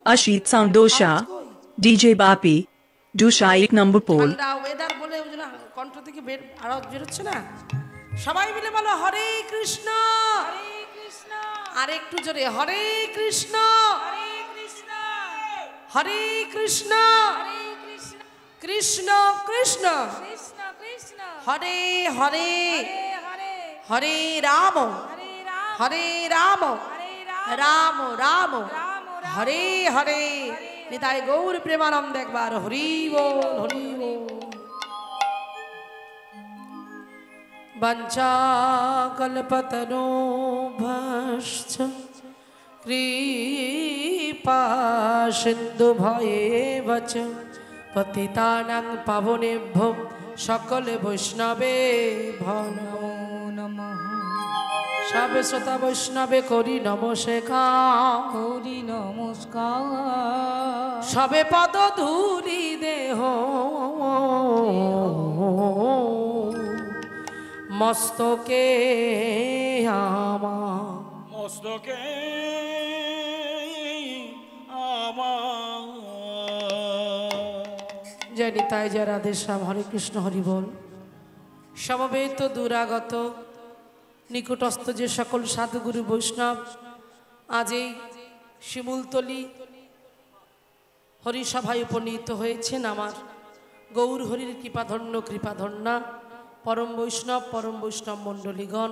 Ashit Sound Dosha, DJ Bapi, Dusha 1 number pole. Weather বলে কণ্ঠ থেকে আওয়াজ বেরোচ্ছে না। সবাই মিলে বলো হরে কৃষ্ণ হরে কৃষ্ণ, আর একটু জোরে হরে কৃষ্ণ হরে কৃষ্ণ হরে কৃষ্ণ হরে কৃষ্ণ কৃষ্ণ কৃষ্ণ কৃষ্ণ কৃষ্ণ হরে হরে হরে হরে রাম হরে রাম রাম রাম হরে হরে। নিতাই গৌর প্রেমানন্দ একবার হরি বল হরি বল। বঞ্চাকল্পতরুভ্যশ্চ কৃপা সিন্ধু ভয়েব চ পতিতানাং পাবনেভ্যো সকল বৈষ্ণবে নমো নমঃ। সবে শ্রোতা বৈষ্ণবে করি নমস্কার সবে পদ ধূলি দেহ মস্তকে মস্তকে জয় নিতাই জয় রাধেশ্যাম। হরে কৃষ্ণ হরি বল। সমবেত দূরাগত নিকটস্থ যে সকল সাধুগুরু বৈষ্ণব আজ এই শিমুলতলি হরিসভায় উপনীত হয়েছেন, আমার গৌর হরির কৃপাধন্যা পরম বৈষ্ণব মণ্ডলীগণ,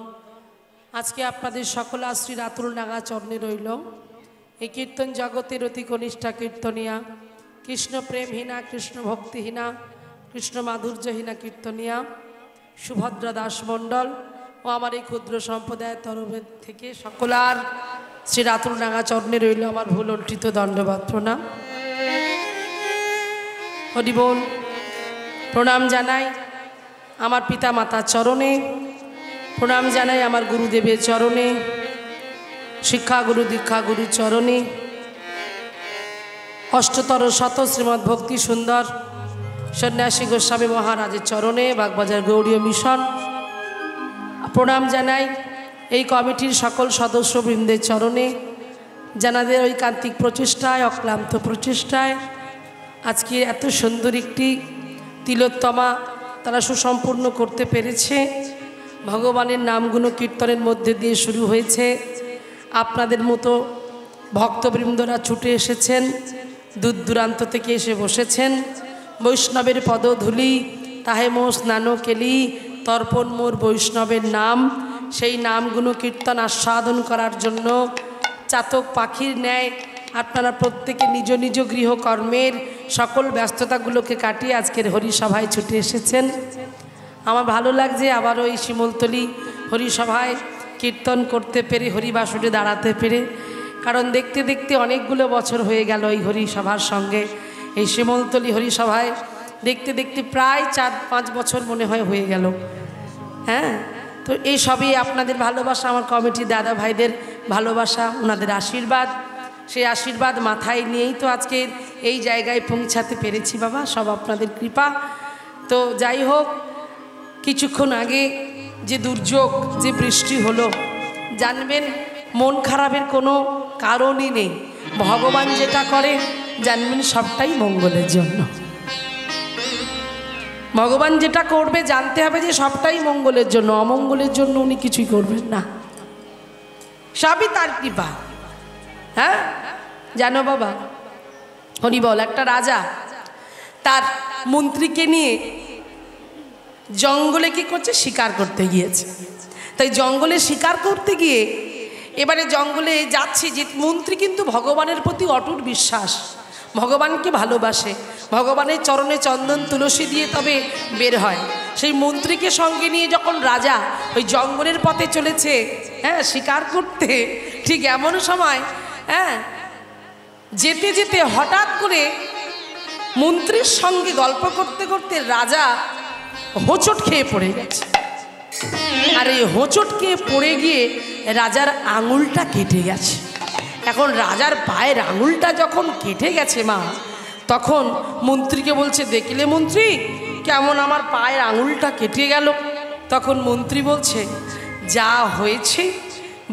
আজকে আপনাদের সকল আশ্রীর আতুল নাগা চরণে রইল এই কীর্তন জগতের অতি কনিষ্ঠা কীর্তনিয়া, কৃষ্ণ প্রেমহীনা, কৃষ্ণ ভক্তিহীনা, কৃষ্ণ মাধুর্যহীনা কীর্তনিয়া সুভদ্রা দাস মণ্ডল ও আমার এই ক্ষুদ্র সম্প্রদায়ের তরফের থেকে সকলার শ্রী রাতুল নাগা চরণে রইল আমার ভুল অর্জিত দণ্ডবাদ প্রণাম। হরি বল। প্রণাম জানাই আমার পিতা মাতার চরণে, প্রণাম জানাই আমার গুরুদেবের চরণে, শিক্ষাগুরু দীক্ষাগুরুর চরণে, অষ্টতর শত শ্রীমদ্ ভক্তি সুন্দর সন্ন্যাসী গোস্বামী মহারাজের চরণে, বাগবাজার গৌড়ীয় মিশন। প্রণাম জানাই এই কমিটির সকল সদস্যবৃন্দের চরণে, যাদের ঐকান্তিক প্রচেষ্টায়, অক্লান্ত প্রচেষ্টায় আজকে এত সুন্দর একটি তিলোত্তমা তারা সুসম্পূর্ণ করতে পেরেছে। ভগবানের নামগুলো কীর্তনের মধ্যে দিয়ে শুরু হয়েছে। আপনাদের মতো ভক্তবৃন্দরা ছুটে এসেছেন, দূর দূরান্ত থেকে এসে বসেছেন। বৈষ্ণবের পদধূলি তাহে মো স্নান কেলি, তর্পণ মোর বৈষ্ণবের নাম। সেই নামগুলো কীর্তন আস্বাদন করার জন্য চাতক পাখির ন্যায় আপনারা প্রত্যেকে নিজ নিজ গৃহকর্মের সকল ব্যস্ততাগুলোকে কাটিয়ে আজকের হরিসভায় ছুটে এসেছেন। আমার ভালো লাগছে আবারও এই শিমুলতলি হরিসভায় কীর্তন করতে পেরে, হরিবাসরে দাঁড়াতে পেরে। কারণ দেখতে দেখতে অনেকগুলো বছর হয়ে গেল এই হরিসভার সঙ্গে, এই শিমুলতলি হরিসভায় দেখতে দেখতে প্রায় 4-5 বছর মনে হয়ে গেল। হ্যাঁ, তো এই সবই আপনাদের ভালোবাসা, আমার কমিটির দাদা ভাইদের ভালোবাসা, ওনাদের আশীর্বাদ। সেই আশীর্বাদ মাথায় নিয়েই তো আজকে এই জায়গায় পৌঁছাতে পেরেছি বাবা, সব আপনাদের কৃপা। তো যাই হোক, কিছুক্ষণ আগে যে দুর্যোগ, যে বৃষ্টি হলো, জানবেন মন খারাপের কোনো কারণই নেই। ভগবান যেটা করে জানবেন সবটাই মঙ্গলের জন্য। ভগবান যেটা করবে জানতে হবে যে সবটাই মঙ্গলের জন্য, অমঙ্গলের জন্য উনি কিছুই করবেন না, সবই তার কৃপা। হ্যাঁ জানো বাবা, হরি বল। একটা রাজা তার মন্ত্রীকে নিয়ে জঙ্গলে কি করছে, শিকার করতে গিয়েছে। তাই জঙ্গলে শিকার করতে গিয়ে এবারে জঙ্গলে যাচ্ছে, যে মন্ত্রী কিন্তু ভগবানের প্রতি অটুট বিশ্বাস, ভগবানকে ভালোবাসে, ভগবানের চরণে চন্দন তুলসী দিয়ে তবে বের হয়। সেই মন্ত্রীকে সঙ্গে নিয়ে যখন রাজা ওই জঙ্গলের পথে চলেছে, হ্যাঁ শিকার করতে, ঠিক এমন সময় যেতে যেতে হঠাৎ করে মন্ত্রীর সঙ্গে গল্প করতে করতে রাজা হোঁচট খেয়ে পড়ে গেছে। আর এই হোঁচট খেয়ে পড়ে গিয়ে রাজার আঙুলটা কেটে গেছে। এখন রাজার পায়ের আঙুলটা যখন কেটে গেছে মা, তখন মন্ত্রীকে বলছে, দেখলে মন্ত্রী কেমন আমার পায়ের আঙুলটা কেটে গেল। তখন মন্ত্রী বলছে, যা হয়েছে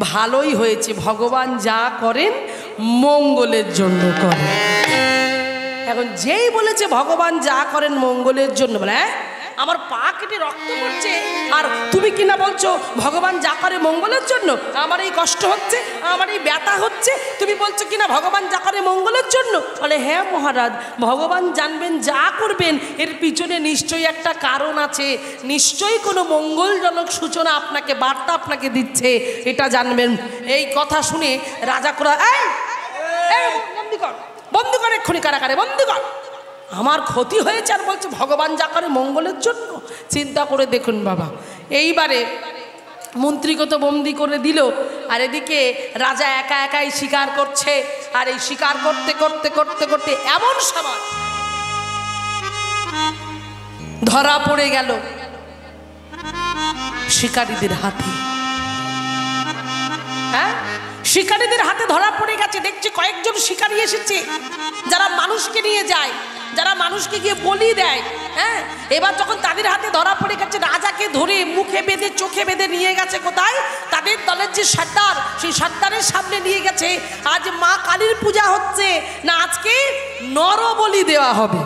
ভালোই হয়েছে, ভগবান যা করেন মঙ্গলের জন্য করে। এখন যেই বলেছে ভগবান যা করেন মঙ্গলের জন্য, বলে হ্যাঁ আমার পা কেটে রক্ত পড়ছে আর তুমি কিনা বলছো ভগবান যা করে মঙ্গলের জন্য, আমার এই কষ্ট হচ্ছে, আমার এই ব্যথা হচ্ছে, তুমি বলছো কিনা ভগবান যা করে মঙ্গলের জন্য। বলে হ্যাঁ মহারাজ, ভগবান জানবেন যা করবেন এর পিছনে নিশ্চয়ই একটা কারণ আছে, নিশ্চয়ই কোনো মঙ্গলজনক সূচনা আপনাকে, বার্তা আপনাকে দিচ্ছে, এটা জানবেন। এই কথা শুনে রাজা কোরা বন্দি কর এক্ষুনি কারাগারে বন্দি কর, আমার ক্ষতি হয়েছে আর বলছে ভগবান যা করে মঙ্গলের জন্য। চিন্তা করে দেখুন বাবা, এইবারে মন্ত্রীকে তো বন্দি করে দিল, আর এদিকে রাজা একা একাই শিকার করছে, আর এই শিকার করতে করতে করতে করতে এমন সময় ধরা পড়ে গেল শিকারীদের হাতে। হ্যাঁ শিকারীদের হাতে ধরা পড়ে গেছে। দেখছি কয়েকজন শিকারী এসেছে যারা মানুষকে নিয়ে যায়, যারা মানুষকে গিয়ে বলি দেয়। হ্যাঁ এবার যখন তাদের হাতে ধরা পড়ে গেছে, রাজাকে ধরে মুখে বেঁধে চোখে বেঁধে নিয়ে গেছে কোথায়, তাদের দলের যে সর্দার, সেই সর্দারের সামনে নিয়ে গেছে। আজ মা কালীর পূজা হচ্ছে না, আজকে নরবলি দেওয়া হবে।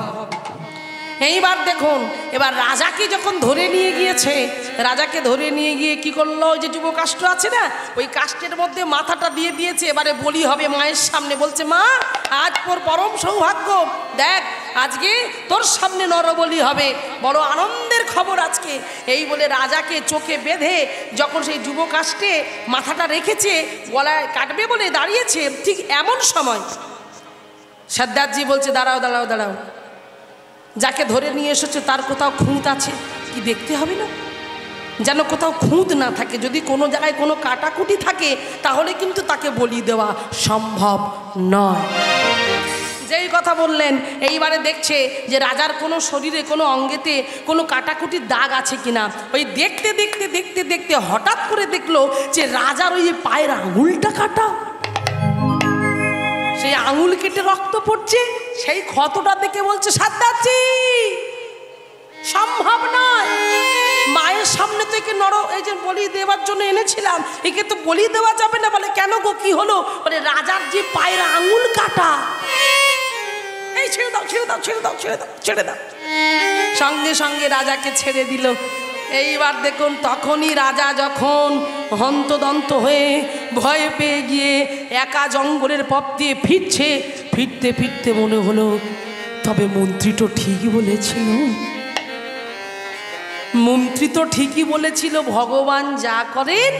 এইবার দেখুন, এবার রাজাকে যখন ধরে নিয়ে গিয়েছে, রাজাকে ধরে নিয়ে গিয়ে কি করলো, ওই যে যুব কাষ্ঠ আছে না, ওই কাষ্ঠের মধ্যে মাথাটা দিয়ে দিয়েছে। এবারে বলি হবে মায়ের সামনে। বলছে মা আজ তোর পরম সৌভাগ্য, দেখ আজকে তোর সামনে নরবলি হবে, বড় আনন্দের খবর আজকে। এই বলে রাজাকে চোখে বেঁধে যখন সেই যুব কাষ্ঠে মাথাটা রেখেছে, গলায় কাটবে বলে দাঁড়িয়েছে, ঠিক এমন সময় সর্দারজি বলছে দাঁড়াও দাঁড়াও দাঁড়াও, যাকে ধরে নিয়ে এসেছে তার কোথাও খুঁত আছে কি দেখতে হবে না, যেন কোথাও খুঁত না থাকে। যদি কোনো জায়গায় কোনো কাটাকুটি থাকে তাহলে কিন্তু তাকে বলি দেওয়া সম্ভব নয়। যেই কথা বললেন, এইবারে দেখছে যে রাজার কোনো শরীরে কোনো অঙ্গেতে কোনো কাটাকুটির দাগ আছে কিনা। ওই দেখতে দেখতে দেখতে দেখতে হঠাৎ করে দেখলো যে রাজার ওই পায়ের আঙুলটা কাটা, সেই আঙুল কেটে রক্ত পড়ছে। সেই ক্ষতটা দেখে বলছে সর্দারজি সম্ভব নয়, মায়ের সামনে থেকে এই যে বলি দেওয়ার জন্য এনেছিলাম, একে তো বলি দেওয়া যাবে না। বলে কেন গো কি হলো? বলে রাজার যে পায়ের আঙুল কাটা। এই ছেড়ে দাও ছেড়ে দাও ছেড়ে দাও ছেড়ে দাও ছেড়ে দাও। সঙ্গে সঙ্গে রাজাকে ছেড়ে দিল। এইবার দেখুন, তখনই রাজা যখন হন্তদন্ত হয়ে ভয় পেয়ে গিয়ে একা জঙ্গলের পথ দিয়ে ফিরছে, ফিরতে ফিরতে মনে হলো তবে মন্ত্রী তো ঠিকই বলেছিল, মন্ত্রী তো ঠিকই বলেছিল, ভগবান যা করেন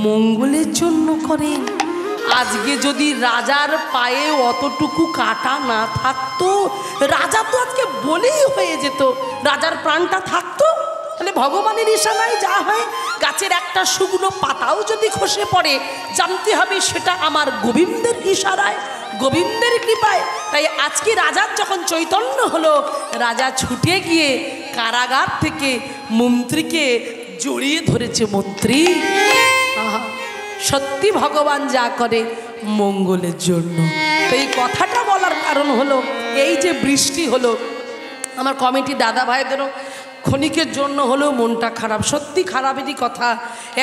মঙ্গলের জন্য করেন। আজকে যদি রাজার পায়ে অতটুকু কাটা না থাকতো, রাজা তো আজকে বলেই হয়ে যেত, রাজার প্রাণটা থাকতো। তাহলে ভগবানের ইশারায় যা হয়, গাছের একটা শুকনো পাতাও যদি খসে পড়ে জানতে হবে সেটা আমার গোবিন্দের ইশারায়, গোবিন্দের কৃপায়। তাই আজকে রাজার যখন চৈতন্য হলো, রাজা ছুটে গিয়ে কারাগার থেকে মন্ত্রীকে জড়িয়ে ধরেছে। মন্ত্রী সত্যি ভগবান যা করে মঙ্গলের জন্য। তো এই কথাটা বলার কারণ হলো, এই যে বৃষ্টি হলো, আমার কমিটি দাদা ভাইদেরও ক্ষণিকের জন্য হলেও মনটা খারাপ, সত্যি খারাপেরই কথা।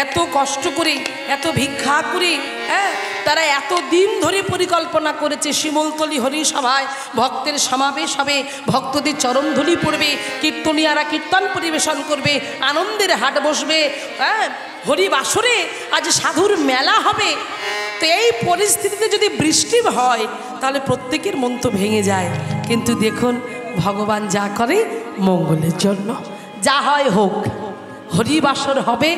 এত কষ্ট করে, এত ভিক্ষা করে, হ্যাঁ তারা এত দিন ধরে পরিকল্পনা করেছে শিমলতলি হরিসভায় ভক্তের সমাবেশ হবে, ভক্তদের চরণধুলি পড়বে, কীর্তনীয়ারা কীর্তন পরিবেশন করবে, আনন্দের হাট বসবে, হ্যাঁ হরিবাসরে আজ সাধুর মেলা হবে। তো এই পরিস্থিতিতে যদি বৃষ্টি হয় তাহলে প্রত্যেকের মন তো ভেঙে যায়। কিন্তু দেখুন ভগবান যা করে মঙ্গলের জন্য, যা হয় হোক। হরিবাসর হবে,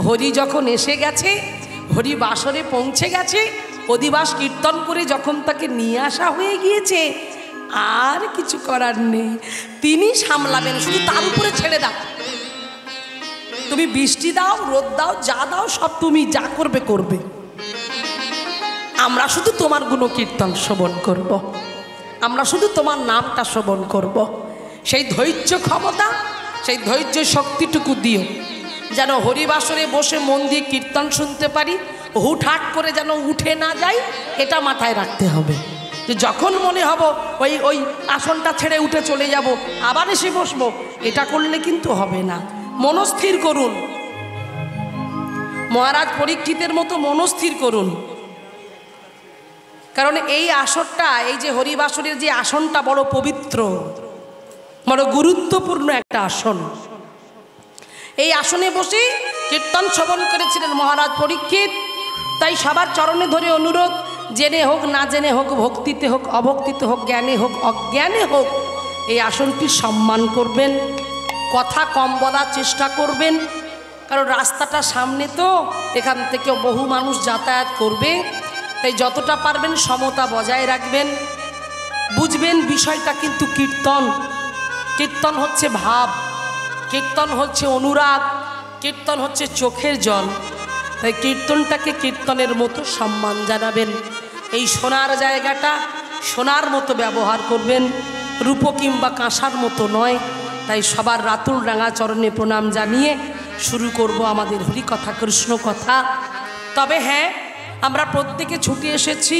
হরি যখন এসে গেছে, হরিবাসরে পৌঁছে গেছে, অধিবাস কীর্তন করে যখন তাকে নিয়ে আসা হয়ে গিয়েছে, আর কিছু করার নেই, তিনি সামলাবেন। শুধু তার উপরে ছেড়ে দাও, তুমি বৃষ্টি দাও, রোদ দাও, যা দাও সব তুমি যা করবে করবে, আমরা শুধু তোমার গুণকীর্তন শ্রবণ করব, আমরা শুধু তোমার নামটা শ্রবণ করব। সেই ধৈর্য ক্ষমতা, সেই ধৈর্য শক্তিটুকু দিও, যেন হরিবাসরে বসে মন দিয়ে কীর্তন শুনতে পারি, হুটহাট করে যেন উঠে না যাই, এটা মাথায় রাখতে হবে। যে যখন মনে হব ওই আসনটা ছেড়ে উঠে চলে যাব, আবার এসে বসবো, এটা করলে কিন্তু হবে না। মনস্থির করুন, মহারাজ পরীক্ষিতের মতো মনস্থির করুন। কারণ এই আসরটা, এই যে হরিবাসরের যে আসনটা বড় পবিত্র, বড় গুরুত্বপূর্ণ একটা আসন। এই আসনে বসে কীর্তন শ্রবণ করেছিলেন মহারাজ পরীক্ষিত। তাই সবার চরণে ধরে অনুরোধ, জেনে হোক না জেনে হোক, ভক্তিতে হোক অভক্তিতে হোক, জ্ঞানে হোক অজ্ঞানে হোক, এই আসনটি সম্মান করবেন, কথা কম বলার চেষ্টা করবেন। কারণ রাস্তাটা সামনে, তো এখান থেকে বহু মানুষ যাতায়াত করবে। তাই যতটা পারবেন সমতা বজায় রাখবেন। বুঝবেন বিষয়টা কিন্তু কীর্তন, কীর্তন হচ্ছে ভাব, কীর্তন হচ্ছে অনুরাগ, কীর্তন হচ্ছে চোখের জল। তাই কীর্তনটাকে কীর্তনের মতো সম্মান জানাবেন। এই সোনার জায়গাটা সোনার মতো ব্যবহার করবেন, রূপো কিংবা কাঁসার মতো নয়। তাই সবার রাতুল রাঙা চরণে প্রণাম জানিয়ে শুরু করব আমাদের হরিকথা, কৃষ্ণ কথা। তবে হ্যাঁ, আমরা প্রত্যেকে ছুটে এসেছি।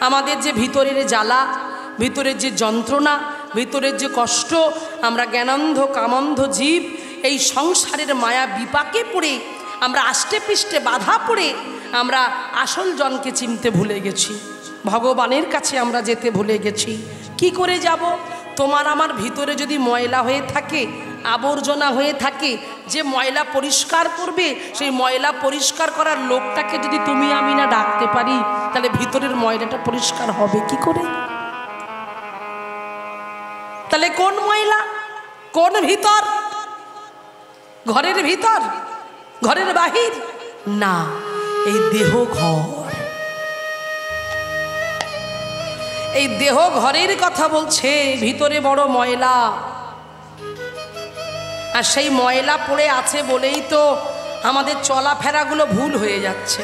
আমাদের যে ভিতরের জ্বালা, ভিতরের যে যন্ত্রণা, ভিতরের যে কষ্ট, আমরা জ্ঞানন্ধ কামন্ধ জীব, এই সংসারের মায়া বিপাকে পড়ে, আমরা আষ্টে পৃষ্ঠে বাধা পড়ে আমরা আসল জনকে চিনতে ভুলে গেছি, ভগবানের কাছে আমরা যেতে ভুলে গেছি। কি করে যাব? তোমার আমার ভিতরে যদি ময়লা হয়ে থাকে, আবর্জনা হয়ে থাকে, যে ময়লা পরিষ্কার করবে, সেই ময়লা পরিষ্কার করার লোকটাকে যদি তুমি আমি না ডাকতে পারি, তাহলে ভিতরের ময়লাটা পরিষ্কার হবে কি করে? তাহলে কোন ময়লা, কোন ভিতর? ঘরের ভিতর, ঘরের বাহির না, এই দেহ ঘর। এই দেহ ঘরের কথা বলছে, ভিতরে বড় ময়লা। আর সেই ময়লা পড়ে আছে বলেই তো আমাদের চলাফেরাগুলো ভুল হয়ে যাচ্ছে,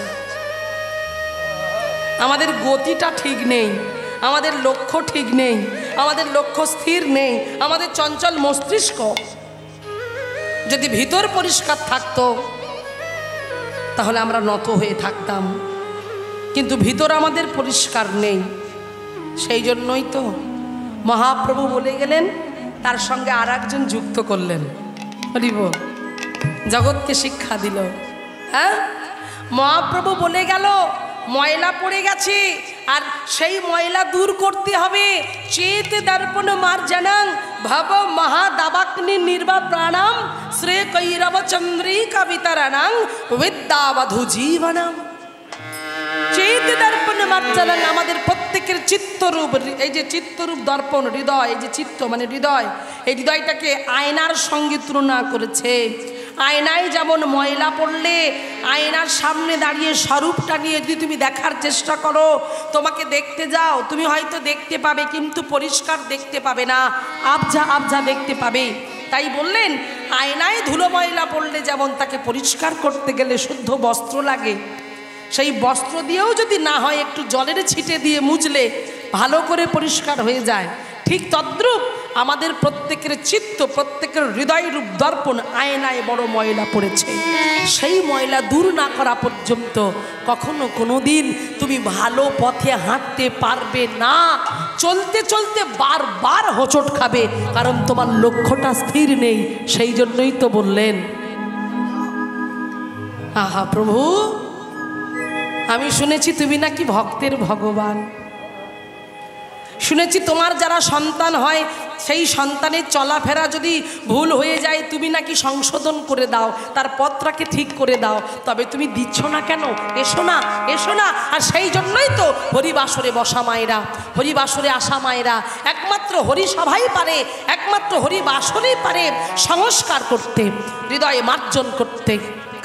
আমাদের গতিটা ঠিক নেই, আমাদের লক্ষ্য ঠিক নেই, আমাদের লক্ষ্য স্থির নেই, আমাদের চঞ্চল মস্তিষ্ক। যদি ভিতর পরিষ্কার থাকতো তাহলে আমরা নত হয়ে থাকতাম, কিন্তু ভিতর আমাদের পরিষ্কার নেই। সেই জন্যই তো মহাপ্রভু বলে গেলেন, তার সঙ্গে আর একজন যুক্ত করলেন, বলিব জগৎকে শিক্ষা দিল। হ্যাঁ, মহাপ্রভু বলে গেল ময়লা পড়ে গেছে, আর সেই ময়লা দূর করতে হবে। চেত দর্পণ মার্জনং ভব মহাদাবাগ্নি নির্বা প্রাণাম শ্রে কৈরব চন্দ্রিকা বিতরণং বিদ্যাবধূ জীবনম। চেত দর্পণ মার্জনং, আমাদের প্রত্যেকের চিত্তরূপ, এই যে চিত্তরূপ দর্পণ হৃদয়, এই যে চিত্ত মানে হৃদয়, এই হৃদয়টাকে আয়নার সঙ্গে তুলনা করেছে। আয়নায় যেমন ময়লা পড়লে আয়নার সামনে দাঁড়িয়ে স্বরূপটা নিয়ে যদি তুমি দেখার চেষ্টা করো, তোমাকে দেখতে যাও, তুমি হয়তো দেখতে পাবে, কিন্তু পরিষ্কার দেখতে পাবে না, আবঝা আবঝা দেখতে পাবে। তাই বললেন, আয়নায় ধুলো ময়লা পড়লে যেমন তাকে পরিষ্কার করতে গেলে শুদ্ধ বস্ত্র লাগে, সেই বস্ত্র দিয়েও যদি না হয় একটু জলের ছিটে দিয়ে মুছলে ভালো করে পরিষ্কার হয়ে যায়, ঠিক তদ্রূপ আমাদের প্রত্যেকের চিত্ত, প্রত্যেকের হৃদয় রূপ দর্পণ আয়নায় বড় ময়লা পড়েছে। সেই ময়লা দূর না করা পর্যন্ত কখনো কোনো দিন তুমি ভালো পথে হাঁটতে পারবে না। চলতে চলতে বারবার হোঁচট খাবে, কারণ তোমার লক্ষ্যটা স্থির নেই। সেই জন্যই তো বললেন, আহা প্রভু, আমি শুনেছি তুমি নাকি ভক্তের ভগবান, শুনেছি তোমার যারা সন্তান হয় সেই সন্তানের চলাফেরা যদি ভুল হয়ে যায় তুমি নাকি সংশোধন করে দাও, তার পথটাকে ঠিক করে দাও। তবে তুমি দিচ্ছ না কেন? এসো না, এসো না। আর সেই জন্যই তো হরিবাসরে বসা মায়েরা, হরিবাসরে আসা মায়েরা, একমাত্র হরিসভাই পারে, একমাত্র হরিবাসরেই পারে সংস্কার করতে, হৃদয়ে মার্জন করতে।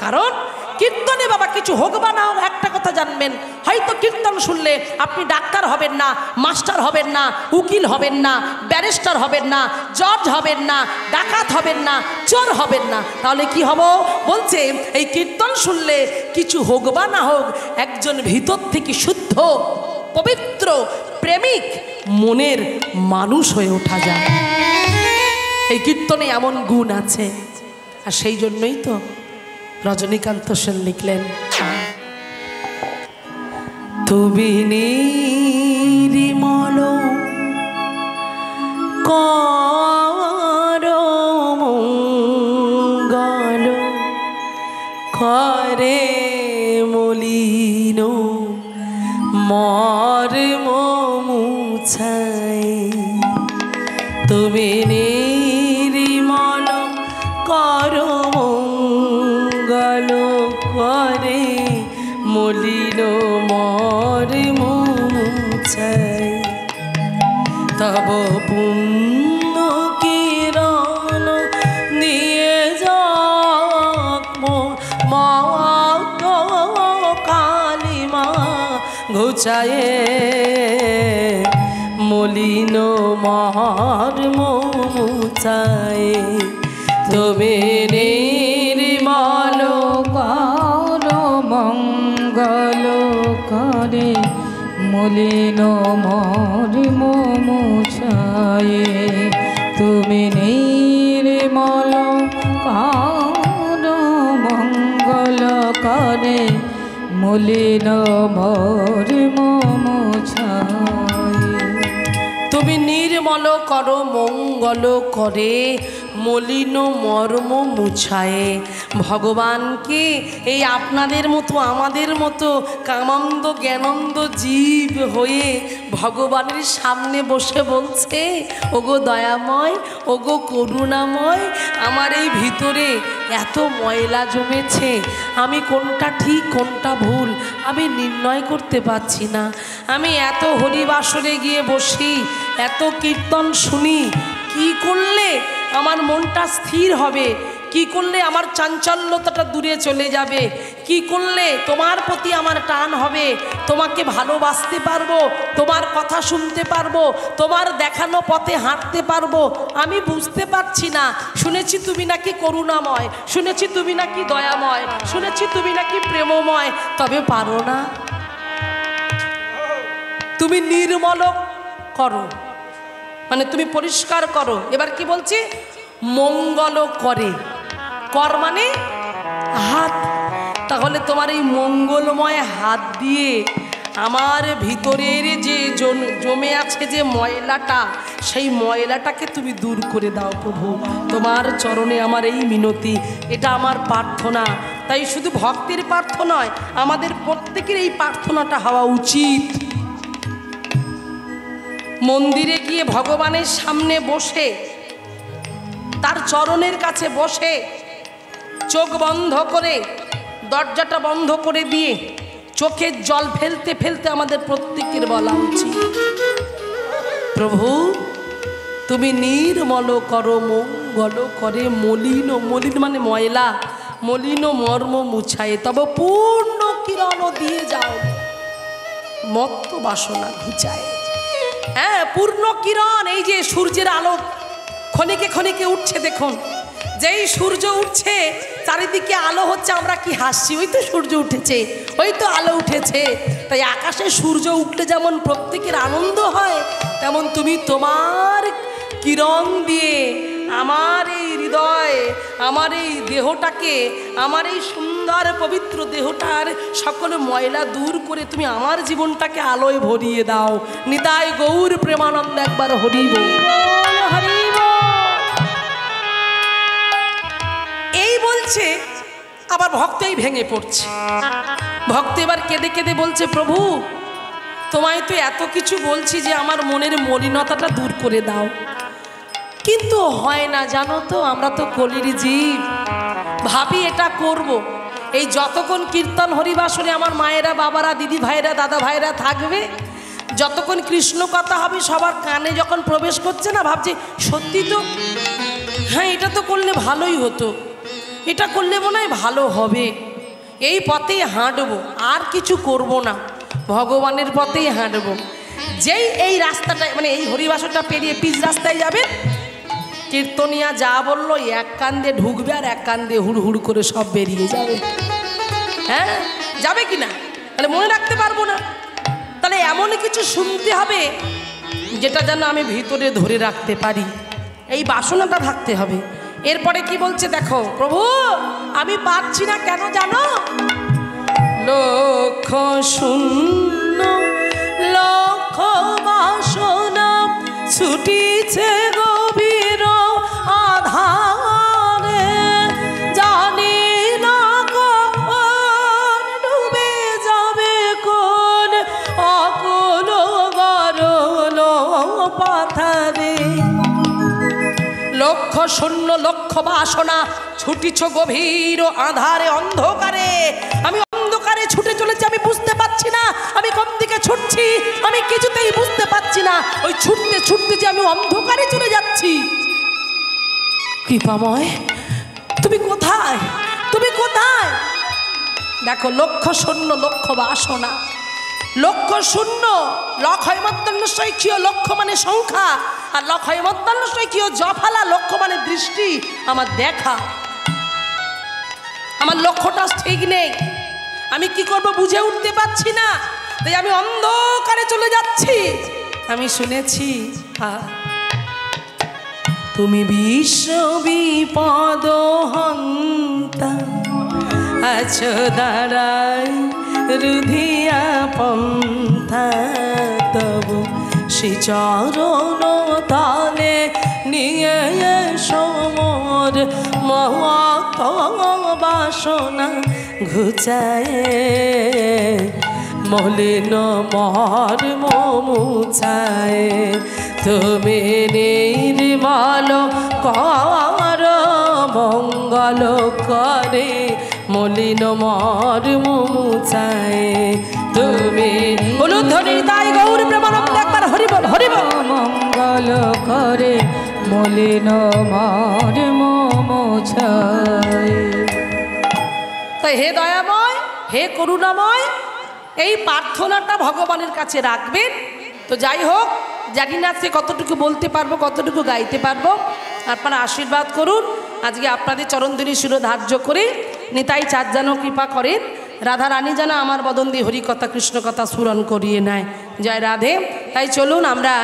কারণ কীর্তনে বাবা কিছু হোক বা না হোক, একটা কথা জানবেন, হয়তো কীর্তন শুনলে আপনি ডাক্তার হবেন না, মাস্টার হবেন না, উকিল হবেন না, ব্যারিস্টার হবেন না, জজ হবেন না, ডাকাত হবেন না, চোর হবেন না। তাহলে কি হব? বলছে এই কীর্তন শুনলে কিছু হোক বা না হোক, একজন ভিতর থেকে শুদ্ধ পবিত্র প্রেমিক মনের মানুষ হয়ে ওঠা যায়। এই কীর্তনে এমন গুণ আছে। আর সেই জন্যই তো রজনীকান্ত সেন লিখলেন, তুমি নির্মল কর মঙ্গল করে মলিন মর্ম মুছায় তুমি নির্মল করো মঙ্গল করে মলিন মর মুছায় তব পুণ্য কিরণ নিয়ে যাক মা কালিমা ঘুচায়ে মলিন মর মুছায় তুমি নির্মল করো মঙ্গল করে মলিন মর মুছায় তুমি নির্মল করো মঙ্গল করে মলিন মর মুছায় তুমি নির্মল করো মঙ্গল করে মলিন মর্ম মুছায়ে ভগবানকে এই আপনাদের মতো আমাদের মতো কামান্দ জ্ঞানন্দ জীব হয়ে ভগবানের সামনে বসে বলছে ওগো দয়াময় ওগো করুণাময় আমার এই ভিতরে এত ময়লা জমেছে আমি কোনটা ঠিক কোনটা ভুল আমি নির্ণয় করতে পারছি না আমি এত হরিবাসরে গিয়ে বসি এত কীর্তন শুনি কি করলে আমার মনটা স্থির হবে কি করলে আমার চাঞ্চল্যতাটা দূরে চলে যাবে কি করলে তোমার প্রতি আমার টান হবে তোমাকে ভালোবাসতে পারবো তোমার কথা শুনতে পারবো তোমার দেখানো পথে হাঁটতে পারবো আমি বুঝতে পারছি না শুনেছি তুমি নাকি করুণাময় শুনেছি তুমি নাকি দয়াময় শুনেছি তুমি নাকি প্রেমময় তবে পারো না তুমি নির্মল করো মানে তুমি পরিষ্কার করো এবার কি বলছি মঙ্গল করে কর মানে হাত তাহলে তোমার এই মঙ্গলময় হাত দিয়ে আমার ভিতরের যে জমে আছে যে ময়লাটা সেই ময়লাটাকে তুমি দূর করে দাও প্রভু তোমার চরণে আমার এই মিনতি এটা আমার প্রার্থনা তাই শুধু ভক্তের প্রার্থনা নয় আমাদের প্রত্যেকের এই প্রার্থনাটা হওয়া উচিত মন্দিরে গিয়ে ভগবানের সামনে বসে তার চরণের কাছে বসে চোখ বন্ধ করে দরজাটা বন্ধ করে দিয়ে চোখের জল ফেলতে ফেলতে আমাদের প্রত্যেকের বলা উচিত প্রভু তুমি নির্মল করো মঙ্গল করে মলিন মলিন মানে ময়লা মলিন মর্ম মুছায় তবে পূর্ণ কিরণ দিয়ে যাও মত্ত বাসনা ঘুচায় হ্যাঁ পূর্ণ কিরণ এই যে সূর্যের আলো ক্ষণিকে ক্ষণিকে উঠছে দেখুন যেই সূর্য উঠছে চারিদিকে আলো হচ্ছে আমরা কি হাসছি ওই তো সূর্য উঠেছে ওই তো আলো উঠেছে তাই আকাশে সূর্য উঠলে যেমন প্রত্যেকের আনন্দ হয় তেমন তুমি তোমার কিরণ দিয়ে আমার এই হৃদয় আমার এই দেহটাকে আমার এই সুন্দর পবিত্র দেহটার সকল ময়লা দূর করে তুমি আমার জীবনটাকে আলোয় ভরিয়ে দাও নিতাই গৌর প্রেমানন্দ একবার হরি বল হরি বল এই বলছে আবার ভক্তই ভেঙে পড়ছে ভক্ত এবার কেঁদে কেঁদে বলছে প্রভু তোমায় তো এত কিছু বলছি যে আমার মনের মলিনতাটা দূর করে দাও কিন্তু হয় না জানো তো আমরা তো কলির জীব ভাবি এটা করব এই যতক্ষণ কীর্তন হরিবাসরে আমার মায়েরা বাবারা দিদি ভাইরা দাদা ভাইরা থাকবে যতক্ষণ কৃষ্ণ কথা হবে সবার কানে যখন প্রবেশ করছে না ভাবছি সত্যি তো হ্যাঁ এটা তো করলে ভালোই হতো এটা করলে মনে হয় ভালো হবে এই পথেই হাঁটবো আর কিছু করব না ভগবানের পথেই হাঁটবো যেই এই রাস্তাটা মানে এই হরিবাসরটা পেরিয়ে পিচ রাস্তায় যাবে কীর্তনিয়া যা বললো এক কান দিয়ে ঢুকবে আর এক কান দিয়ে হুড় হুড় করে সব বেরিয়ে যাবে হ্যাঁ যাবে কি না তাহলে মনে রাখতে পারবো না তাহলে এমন কিছু শুনতে হবে যেটা যেন আমি ভিতরে ধরে রাখতে পারি এই বাসনাটা থাকতে হবে এরপরে কি বলছে দেখো প্রভু আমি পাচ্ছি না কেন জানো লক্ষ শূন্য লক্ষ বাসনা ছুটিছে গভীর আধারে জানি না কখন ডুবে যাবে কোন অকুল গরল পাথারে। লক্ষ শূন্য লক্ষ বাসনা ছুটিছ গভীর আধারে অন্ধকারে। আমি অন্ধকারে ছুটে চলেছি, আমি বুঝতে পারছি না আমি কোন দিকে ছুটছি, আমি কিছুতেই বুঝতে পারছি না। ওই ছুটতে ছুটতে যে আমি অন্ধকারে চলে যাচ্ছি। কৃপাময় তুমি কোথায়, তুমি কোথায়? দেখো লক্ষ শূন্য লক্ষ বাসনা, লক্ষ শূন্য লক্ষ হয় মধ্যাহ্নশয় কিয়, লক্ষ মানে সংখ্যা, আর লক্ষ হয় মধ্যাহ্নশয় কিয় জফালা, লক্ষ মানে দৃষ্টি, আমার দেখা। আমার লক্ষ্যটা ঠিক নেই, আমি কি করব বুঝে উঠতে পারছি না, তাই আমি অন্ধকারে চলে যাচ্ছি। আমি শুনেছি তুমি বিশ্ব বিপদ হন্তা আছো দাঁড়াই রুধিয়া পন্থা, তবু সে চরণ তলে নিয়ে সমর মহৎ বাসনা ঘুচায়, মলিন মর্ম মুছায়। তুমি নির্মল কর মঙ্গল করে, মলিন মর্ম মুছায়। তুমি হলুধ্বনি তাই গৌর প্রেমানন্দ একবার হরি বল, হরি বল। মঙ্গল করে মলিন মর্ম মুছায়। তাই হে দয়াময়, হে করুণাময়, এই প্রার্থনাটা ভগবানের কাছে রাখবেন। তো যাই হোক, জানি না সে কতটুকু বলতে পারবো, কতটুকু গাইতে পারবো, আপনারা আশীর্বাদ করুন। আজকে আপনাদের চরণধুনি শির ধার্য করে নিতাই চাঁদ যেন কৃপা করেন, রাধা রানী যেন আমার বদন দিয়ে হরিকথা কৃষ্ণকথা স্মরণ করিয়ে নেয়। জয় রাধে। তাই চলুন, আমরা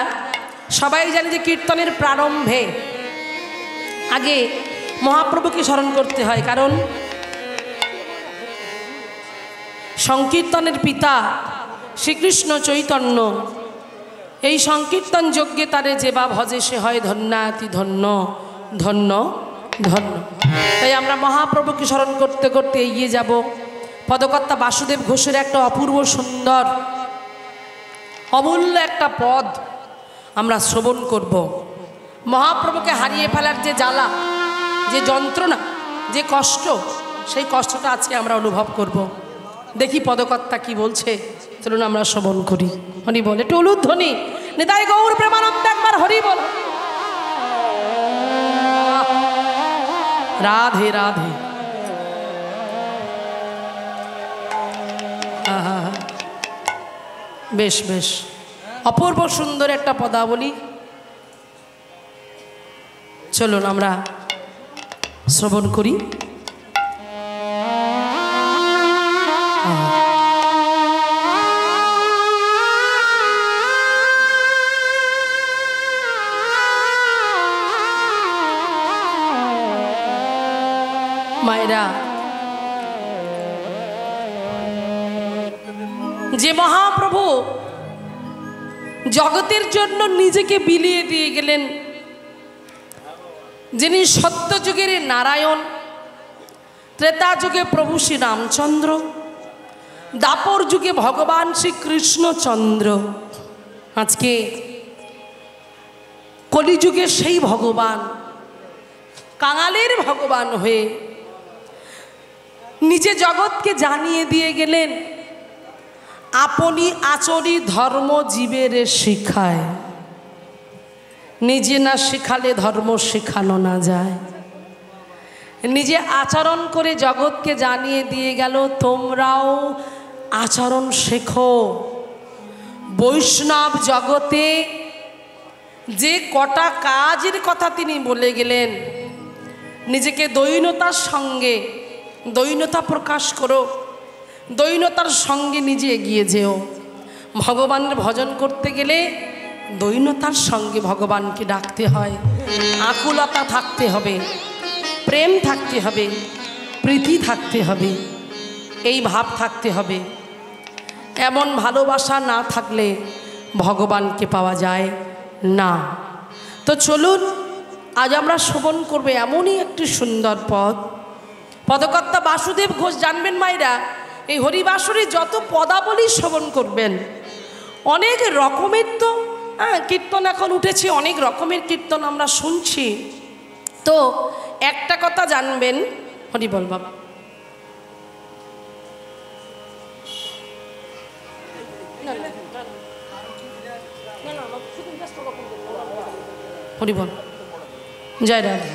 সবাই জানি যে কীর্তনের প্রারম্ভে আগে মহাপ্রভুকে স্মরণ করতে হয়, কারণ সংকীর্তনের পিতা শ্রীকৃষ্ণ চৈতন্য এই সংকীর্তন যজ্ঞে তারে যে বা ভজে সে হয় ধন্যাতি ধন্য, ধন্য ধন্য। তাই আমরা মহাপ্রভুকে স্মরণ করতে করতে এগিয়ে যাব। পদকর্তা বাসুদেব ঘোষের একটা অপূর্ব সুন্দর অমূল্য একটা পদ আমরা শ্রবণ করব। মহাপ্রভুকে হারিয়ে ফেলার যে জ্বালা, যে যন্ত্রণা, যে কষ্ট, সেই কষ্টটা আজকে আমরা অনুভব করব। দেখি পদকর্তা কি বলছে, চলুন আমরা শ্রবণ করি। হরি বল, একটু উলুধ্বনি নিতাই গৌর প্রেমানন্দ একবার হরি বল। রাধে রাধে। বেশ বেশ অপূর্ব সুন্দর একটা পদাবলী, চলুন আমরা শ্রবণ করি। মায়েরা, যে মহাপ্রভু জগতের জন্য নিজেকে বিলিয়ে দিয়ে গেলেন, যিনি সত্যযুগের নারায়ণ, ত্রেতা যুগে প্রভু শ্রী রামচন্দ্র, দাপর যুগে ভগবান শ্রী কৃষ্ণচন্দ্র, আজকে কলিযুগে সেই ভগবান কাঙালের ভগবান হয়ে নিজে জগৎকে জানিয়ে দিয়ে গেলেন আপনি আচরি ধর্ম জীবের শিখায়, নিজে না শিখালে ধর্ম শেখানো না যায়। নিজে আচরণ করে জগৎকে জানিয়ে দিয়ে গেল তোমরাও আচরণ শেখো। বৈষ্ণব জগতে যে কটা কাজের কথা তিনি বলে গেলেন, নিজেকে দৈন্যতার সঙ্গে দৈন্যতা প্রকাশ করো, দৈন্যতার সঙ্গে নিজে এগিয়ে যেও। ভগবানের ভজন করতে গেলে দৈন্যতার সঙ্গে ভগবানকে ডাকতে হয়, আকুলতা থাকতে হবে, প্রেম থাকতে হবে, প্রীতি থাকতে হবে, এই ভাব থাকতে হবে। এমন ভালোবাসা না থাকলে ভগবানকে পাওয়া যায় না। তো চলুন আজ আমরা শ্রবণ করবো এমনই একটি সুন্দর পদ। পদকর্তা বাসুদেব ঘোষ, জানবেন মায়েরা, এই হরিবাসরে যত পদাবলী শ্রবণ করবেন অনেক রকমের তো হ্যাঁ, কীর্তন এখন উঠেছে, অনেক রকমের কীর্তন আমরা শুনছি। তো একটা কথা জানবেন, হরি বল বাবা, হরি বল, জয় রাধে।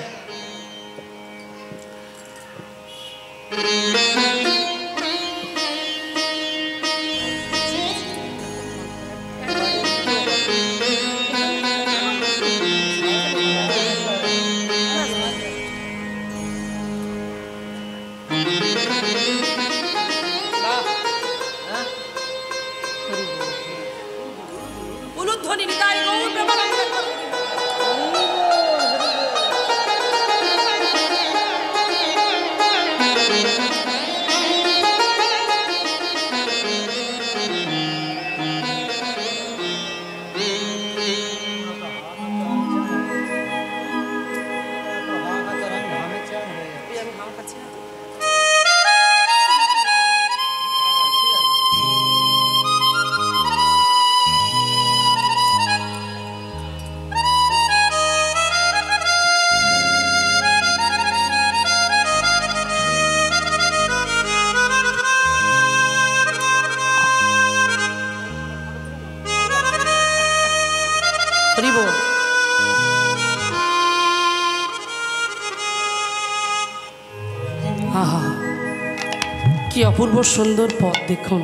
কি অপূর্ব সুন্দর পথ দেখুন।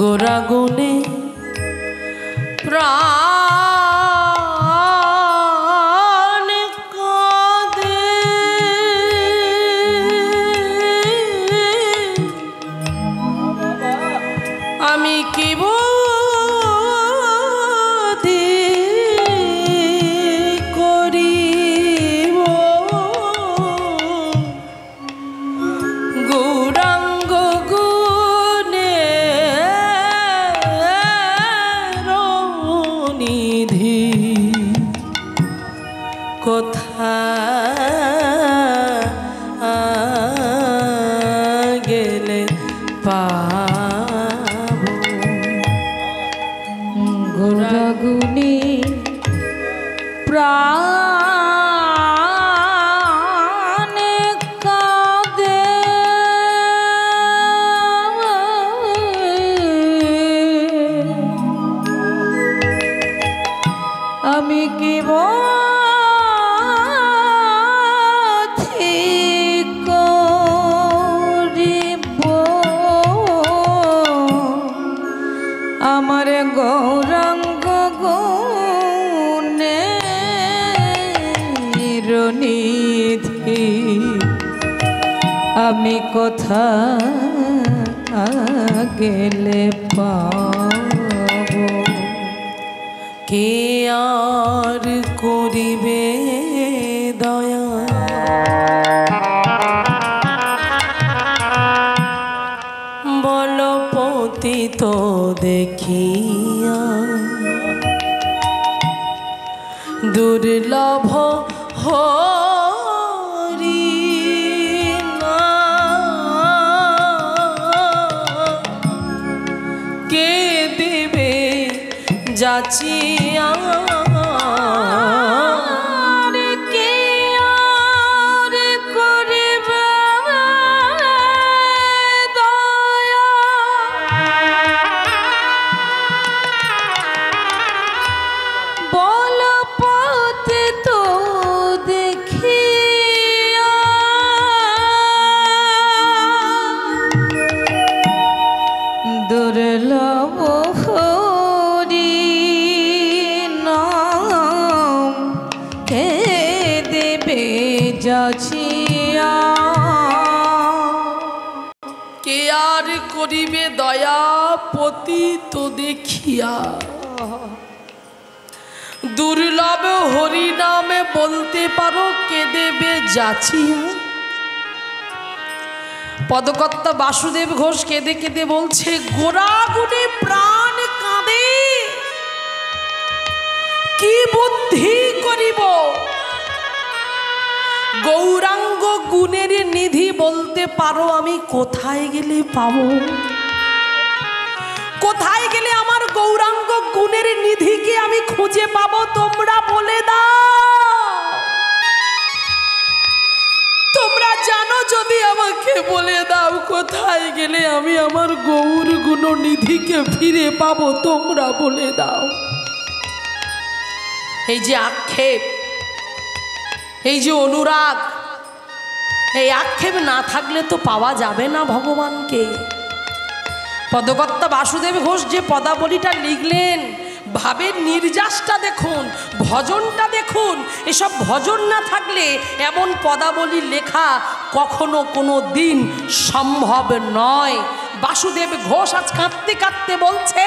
গোরাগুনে প্রাণ কাঁদে, আমি কি বোধি করিব, গৌরাঙ্গ গুণে নিধি কোথা গেলে পাব, গোরাগুনি প্রাণ কাঁদে, আমি কি করিব, আমার গৌরাঙ্গ গুণে নিধি, আমি কোথা গেলে পাব, কে আর করিবে দয়া, বল পতিত দেখিয়া, দুর্লভ হরি কে দেবে যাচিয়া, কে আর করিবে দয়া, বল পতিত দেখিয়া, করিবে দয়া পতিত দেখিয়া। দুর্লভ হরি নামে বলতে পারো কে দেবে যাচিয়া। পদকর্তা বাসুদেব ঘোষ কেঁদে কেঁদে বলছে, গোড়াগুনে প্রাণ কাঁদে, কি বুদ্ধি করিব। গৌরাঙ্গ গুণের নিধি বলতে পারো আমি কোথায় গেলে পাবো? কোথায় গেলে আমার গৌরাঙ্গ গুণের নিধিকে আমি খুঁজে পাবো? তোমরা বলে দাও। তোমরা জানো যদি আমাকে বলে দাও কোথায় গেলে আমি আমার গৌর গুণ নিধিকে ফিরে পাবো, তোমরা বলে দাও। এই যে আক্ষেপ, এই যে অনুরাগ, এই আক্ষেপ না থাকলে তো পাওয়া যাবে না ভগবানকে। পদকর্তা বাসুদেব ঘোষ যে পদাবলীটা লিখলেন, ভাবের নির্যাসটা দেখুন, ভজনটা দেখুন। এসব ভজন না থাকলে এমন পদাবলী লেখা কখনো কোনো দিন সম্ভব নয়। বাসুদেব ঘোষ আজ কাঁদতে কাঁদতে বলছে,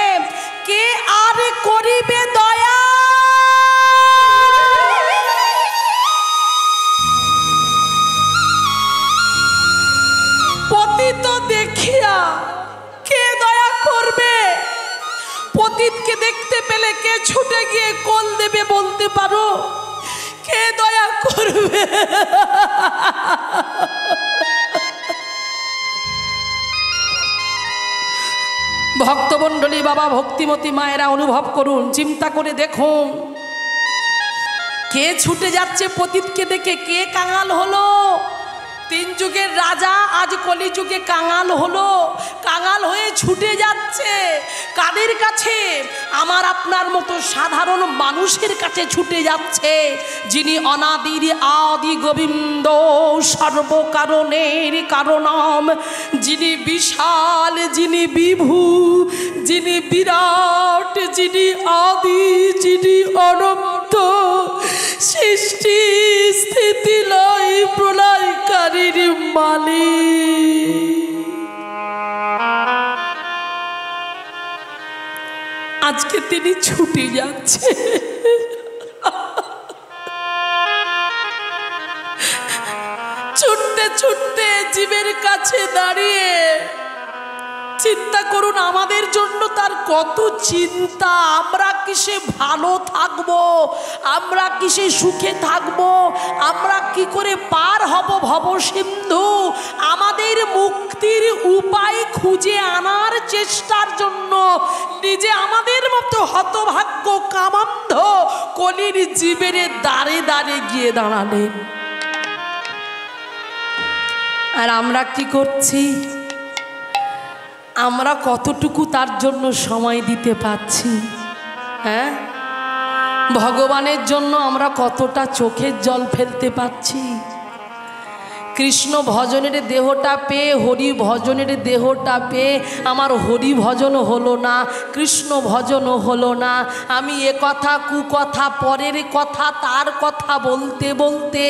কে আর করিবে দয়া। পতিত দেখিয়া কে দয়া করবে? পতিতকে দেখতে পেলে কে ছুটে গিয়ে কোল দেবে বলতে পারো? কে দয়া করবে? ভক্তমণ্ডলী, বাবা ভক্তিমতী মায়েরা অনুভব করুন, চিন্তা করে দেখুন, কে ছুটে যাচ্ছে পতিতকে দেখে? কে কাঙাল হলো? তিন যুগের রাজা আজ কলিযুগে কাঙাল হলো, কাঙাল হয়ে ছুটে যাচ্ছে কাদের কাছে? আমার আপনার মতো সাধারণ মানুষের কাছে ছুটে যাচ্ছে, যিনি অনাদির আদি গোবিন্দ, সর্বকারণের কারণম, যিনি বিশাল, যিনি বিভু, যিনি বিরাট, যিনি আদি, যিনি অনন্ত, সৃষ্টি স্থিতি লয় প্রলয়কারীর মালিক। আজকে তিনি ছুটে যাচ্ছে, ছুটতে ছুটতে জীবের কাছে দাঁড়িয়ে চিন্তা করুন, আমাদের জন্য তার কত চিন্তা। আমরা কিসে ভালো থাকবো, আমরা কিসে সুখে থাকবো, আমরা কি করে পার হব ভব সিন্ধু, আমাদের মুক্তির উপায় খুঁজে আনার চেষ্টার জন্য নিজে আমাদের মতো হতভাগ্য কামান্ধ কলির জীবের দ্বারে দ্বারে গিয়ে দাঁড়ালেন। আর আমরা কি করছি? আমরা কতটুকু তার জন্য সময় দিতে পারছি? হ্যাঁ, ভগবানের জন্য আমরা কতটা চোখের জল ফেলতে পারছি? কৃষ্ণ ভজনের দেহটা পেয়ে, হরি ভজনের দেহটা পেয়ে আমার হরি ভজন হলো না, কৃষ্ণ ভজনও হলো না। আমি এ কথা কুকথা, পরের কথা, তার কথা বলতে বলতে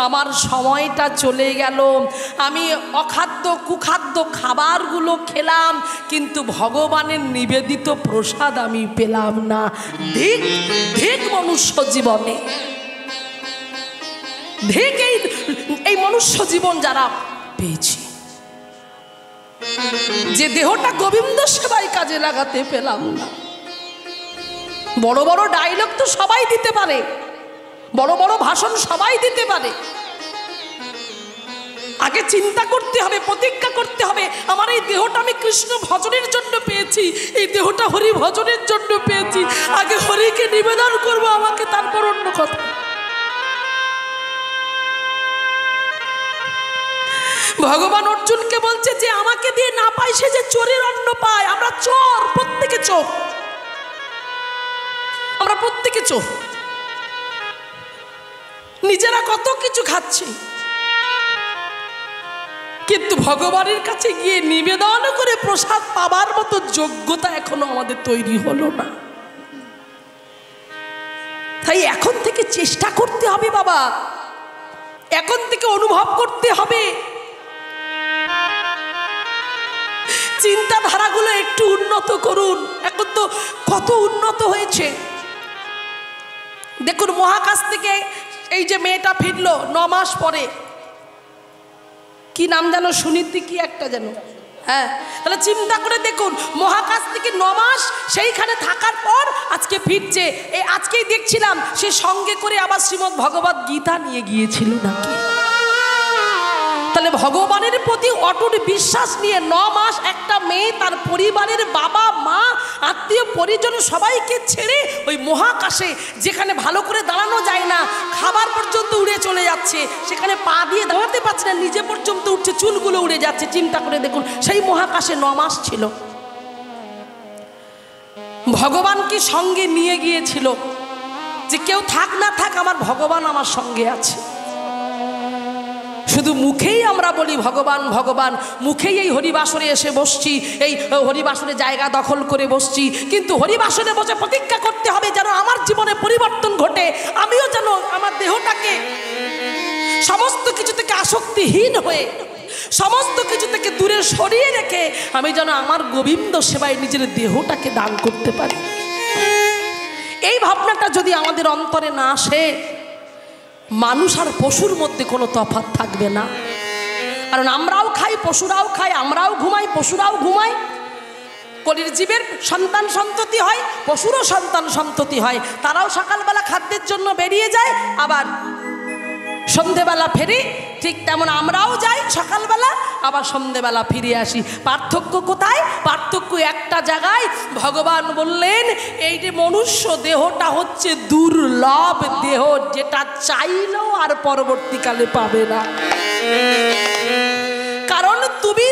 আমার সময়টা চলে গেল। আমি অখাদ্য কুখাদ্য খাবারগুলো খেলাম, কিন্তু ভগবানের নিবেদিত প্রসাদ আমি পেলাম না। ধিক ধিক মনুষ্য জীবনে, ধিক এই মনুষ্য জীবন যারা পেয়েছি, যে দেহটা গোবিন্দ সেবায় কাজে লাগাতে পেলাম না। বড় বড় ডায়লগ তো সবাই দিতে পারে, বড় বড় ভাষণ সবাই দিতে পারে। আগে চিন্তা করতে হবে, প্রতিজ্ঞা করতে হবে, আমার এই দেহটা আমি কৃষ্ণ ভজনের জন্য পেয়েছি, এই দেহটা হরি ভজনের জন্য পেয়েছি। আগে হরিকে নিবেদন করব, আমাকে তারপর অন্য কথা। ভগবান অর্জুনকে বলছে যে আমাকে দিয়ে না পায় সে যে চোরের অন্ন পায়। আমরা চোর, প্রত্যেকে চোর, আমরা প্রত্যেকে চোর। নিজেরা কত কিছু খাচ্ছি, কিন্তু ভগবানের কাছে গিয়ে নিবেদন করে প্রসাদ পাবার মতো যোগ্যতা এখনো আমাদের তৈরি হলো না। তাই এখন থেকে চেষ্টা করতে হবে বাবা, এখন থেকে অনুভব করতে হবে চিন্তাধারাগুলো একটু উন্নত করুন। এখন তো কত উন্নত হয়েছে দেখুন। মহাকাশ থেকে এই যে মেয়েটা ফিরলো 9 মাস পরে, কি নাম জানো, সুনীতি কি একটা যেন, হ্যাঁ। তাহলে চিন্তা করে দেখুন, মহাকাশ থেকে 9 মাস সেইখানে থাকার পর আজকে ফিরছে। এই আজকেই দেখছিলাম সে সঙ্গে করে আবার শ্রীমদ্ ভগবত গীতা নিয়ে গিয়েছিল নাকি। তাহলে ভগবানের প্রতি অটুট বিশ্বাস নিয়ে 9 মাস একটা মেয়ে তার পরিবারের বাবা মা আত্মীয় পরিজন সবাইকে ছেড়ে ওই মহাকাশে, যেখানে ভালো করে দাঁড়ানো যায় না, খাবার পর্যন্ত উড়ে চলে যাচ্ছে, সেখানে পা দিয়ে দাঁড়াতে পারছে না, নিজে পর্যন্ত উঠছে, চুলগুলো উড়ে যাচ্ছে। চিন্তা করে দেখুন, সেই মহাকাশে 9 মাস ছিল। ভগবানকে সঙ্গে নিয়ে গিয়েছিল যে কেউ থাক না থাক আমার ভগবান আমার সঙ্গে আছে। শুধু মুখেই আমরা বলি ভগবান ভগবান, মুখেই এই হরিবাসরে এসে বসছি, এই হরিবাসরে জায়গা দখল করে বসছি, কিন্তু হরিবাসরে বসে প্রতিজ্ঞা করতে হবে যেন আমার জীবনে পরিবর্তন ঘটে, আমিও যেন আমার দেহটাকে সমস্ত কিছু থেকে আসক্তিহীন হয়ে, সমস্ত কিছু থেকে দূরে সরিয়ে রেখে আমি যেন আমার গোবিন্দ সেবায় নিজের দেহটাকে দান করতে পারি। এই ভাবনাটা যদি আমাদের অন্তরে না আসে, মানুষ আর পশুর মধ্যে কোনো তফাৎ থাকবে না। কারণ আমরাও খাই, পশুরাও খায়, আমরাও ঘুমাই, পশুরাও ঘুমায়। কলির জীবের সন্তান সন্ততি হয়, পশুরও সন্তান সন্ততি হয়। তারাও সকালবেলা খাদ্যের জন্য বেরিয়ে যায়, আবার সন্ধেবেলা ফেরি। ঠিক তেমন আমরাও যাই সকালবেলা, আবার সন্ধেবেলা ফিরে আসি। পার্থক্য কোথায়? পার্থক্য একটা জায়গায়। ভগবান বললেন এই যে মনুষ্য দেহটা হচ্ছে দুর্লভ দেহ, যেটা চাইলেও আর পরবর্তীকালে পাবে না। কারণ তুমি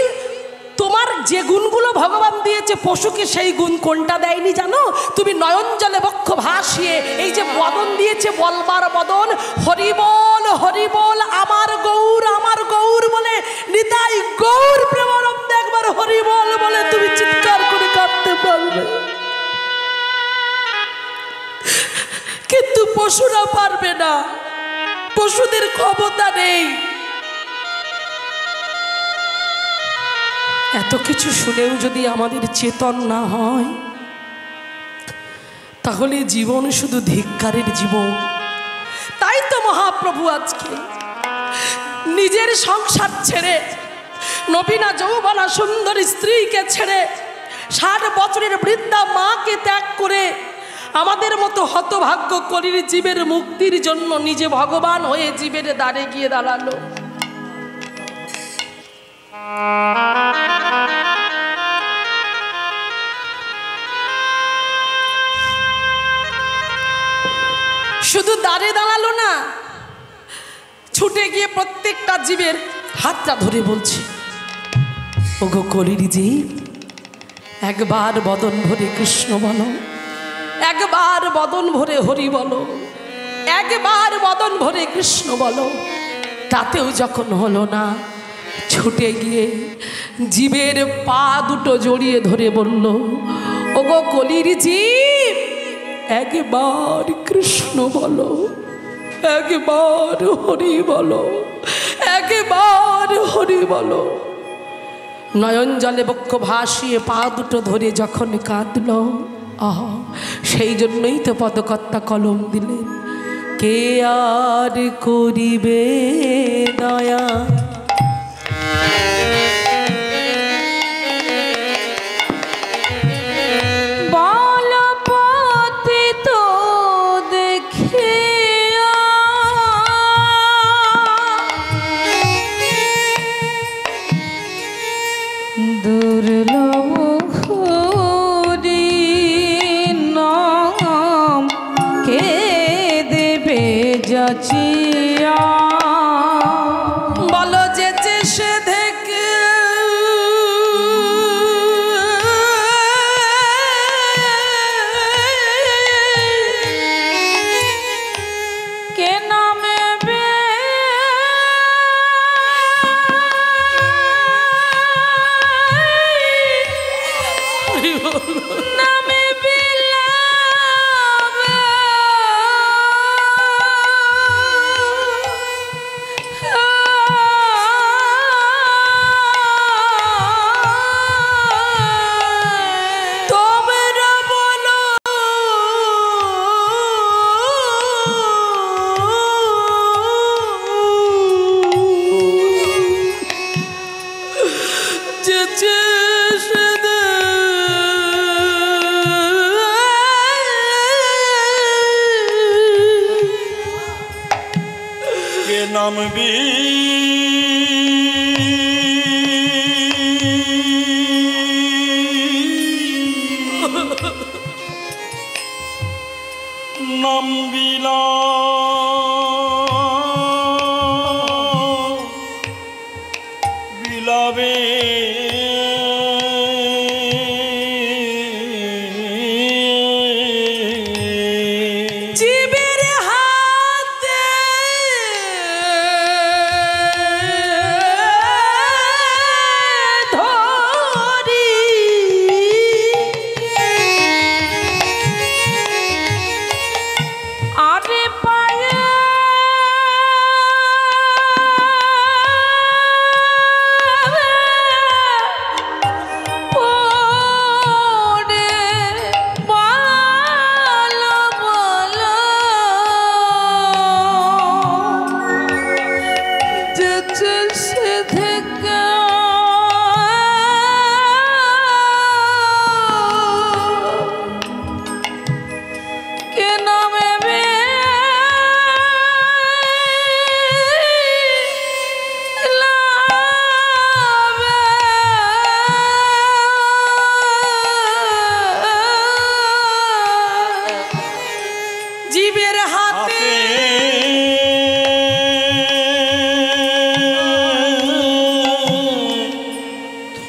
তোমার যে গুণগুলো ভগবান দিয়েছে পশুকে, সেই গুণ কোনটা দেয়নি জানো? তুমি নয়ন জলে বক্ষ ভাসিয়ে এই যে বদন দিয়েছে, বলবার বদন, হরিবল হরিবল আমার গৌর বলে, নিতাই গৌর প্রেমানন্দ একবার হরিবল বলে তুমি চিৎকার করে কাঁদতে পারবে, কিন্তু পশুরা পারবে না, পশুদের ক্ষমতা নেই। এত কিছু শুনেও যদি আমাদের চেতন না হয়, তাহলে জীবন শুধু ধিক্কারের জীবন। তাই তো মহাপ্রভু আজকে নিজের সংসার ছেড়ে, নবীনা যৌবনা সুন্দর স্ত্রীকে ছেড়ে, 60 বছরের বৃদ্ধা মাকে ত্যাগ করে আমাদের মতো হতভাগ্য কলির জীবের মুক্তির জন্য নিজে ভগবান হয়ে জীবের দ্বারে গিয়ে দাঁড়ালো। শুধু দাঁড়ে দাঁড়ালো না, ছুটে গিয়ে প্রত্যেকটা জীবের হাতটা ধরে বলছে, ওগো কলির জীব, একবার বদন ভরে কৃষ্ণ বলো, একবার বদন ভরে হরি বলো, একবার বদন ভরে কৃষ্ণ বলো। তাতেও যখন হলো না, ছুটে গিয়ে জীবের পা দুটো জড়িয়ে ধরে বলল, ওগো কলির জীব, একবার কৃষ্ণ বলো, একবার হরি বলো, একবার হরি বলো। নয়ন জলে বক্ষ ভাসিয়ে পা দুটো ধরে যখন কাঁদল, আহা, সেই জন্যই তো পদকর্তা কলম দিলেন, কে আর করিবে দয়া, বলো যে সে দেখে কে নামে নামে নাম বিলাবে জীবের হাতে ধরি আরে পায়ে পড়ে বলো বলো যেতে সে থেকে কে নামে জীবের হাতে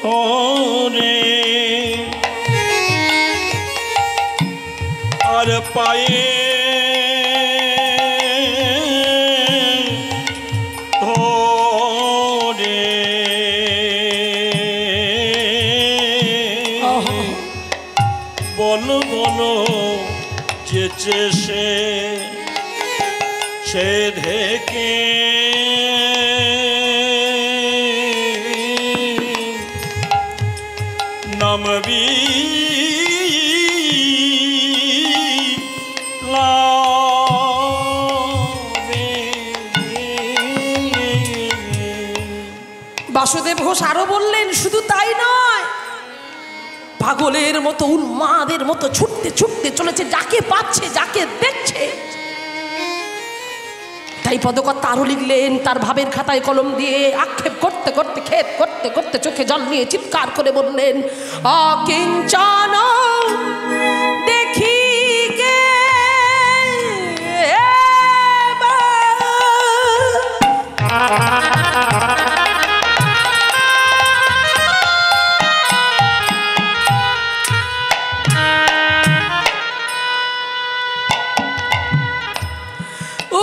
ধরে আর পায়ে ধরে বলো বলো যেচে সে থেকে নামবি বাসুদেব ঘোষ আরো বললেন শুধু তাই নয়, পাগলের মতো উন্মাদের মতো ছুটতে ছুটতে চলেছে, যাকে পাচ্ছে যাকে দেখছে। তাই পদকর্তা আরো লিখলেন তার ভাবের খাতায় কলম দিয়ে, আক্ষেপ করতে করতে ক্ষেপ করতে করতে চোখে জল নিয়ে চিৎকার করে বললেন, অকিঞ্চন দেখি গে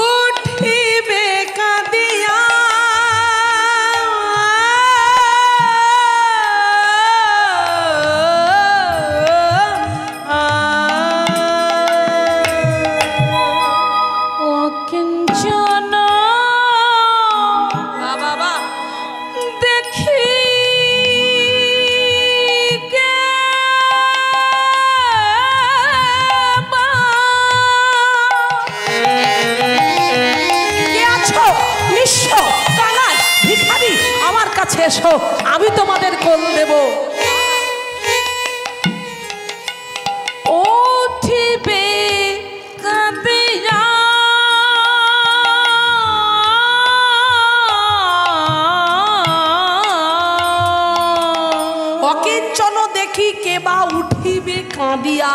উঠিবে কাঁদিয়া অকিঞ্চন বাবা দেখি গে ভিখারি আমার কাছে এসো, আমি তোমাদের কোল দেব। উঠিবে কাঁদিয়া অকিঞ্চন দেখি কে বা উঠিবে কাঁদিয়া।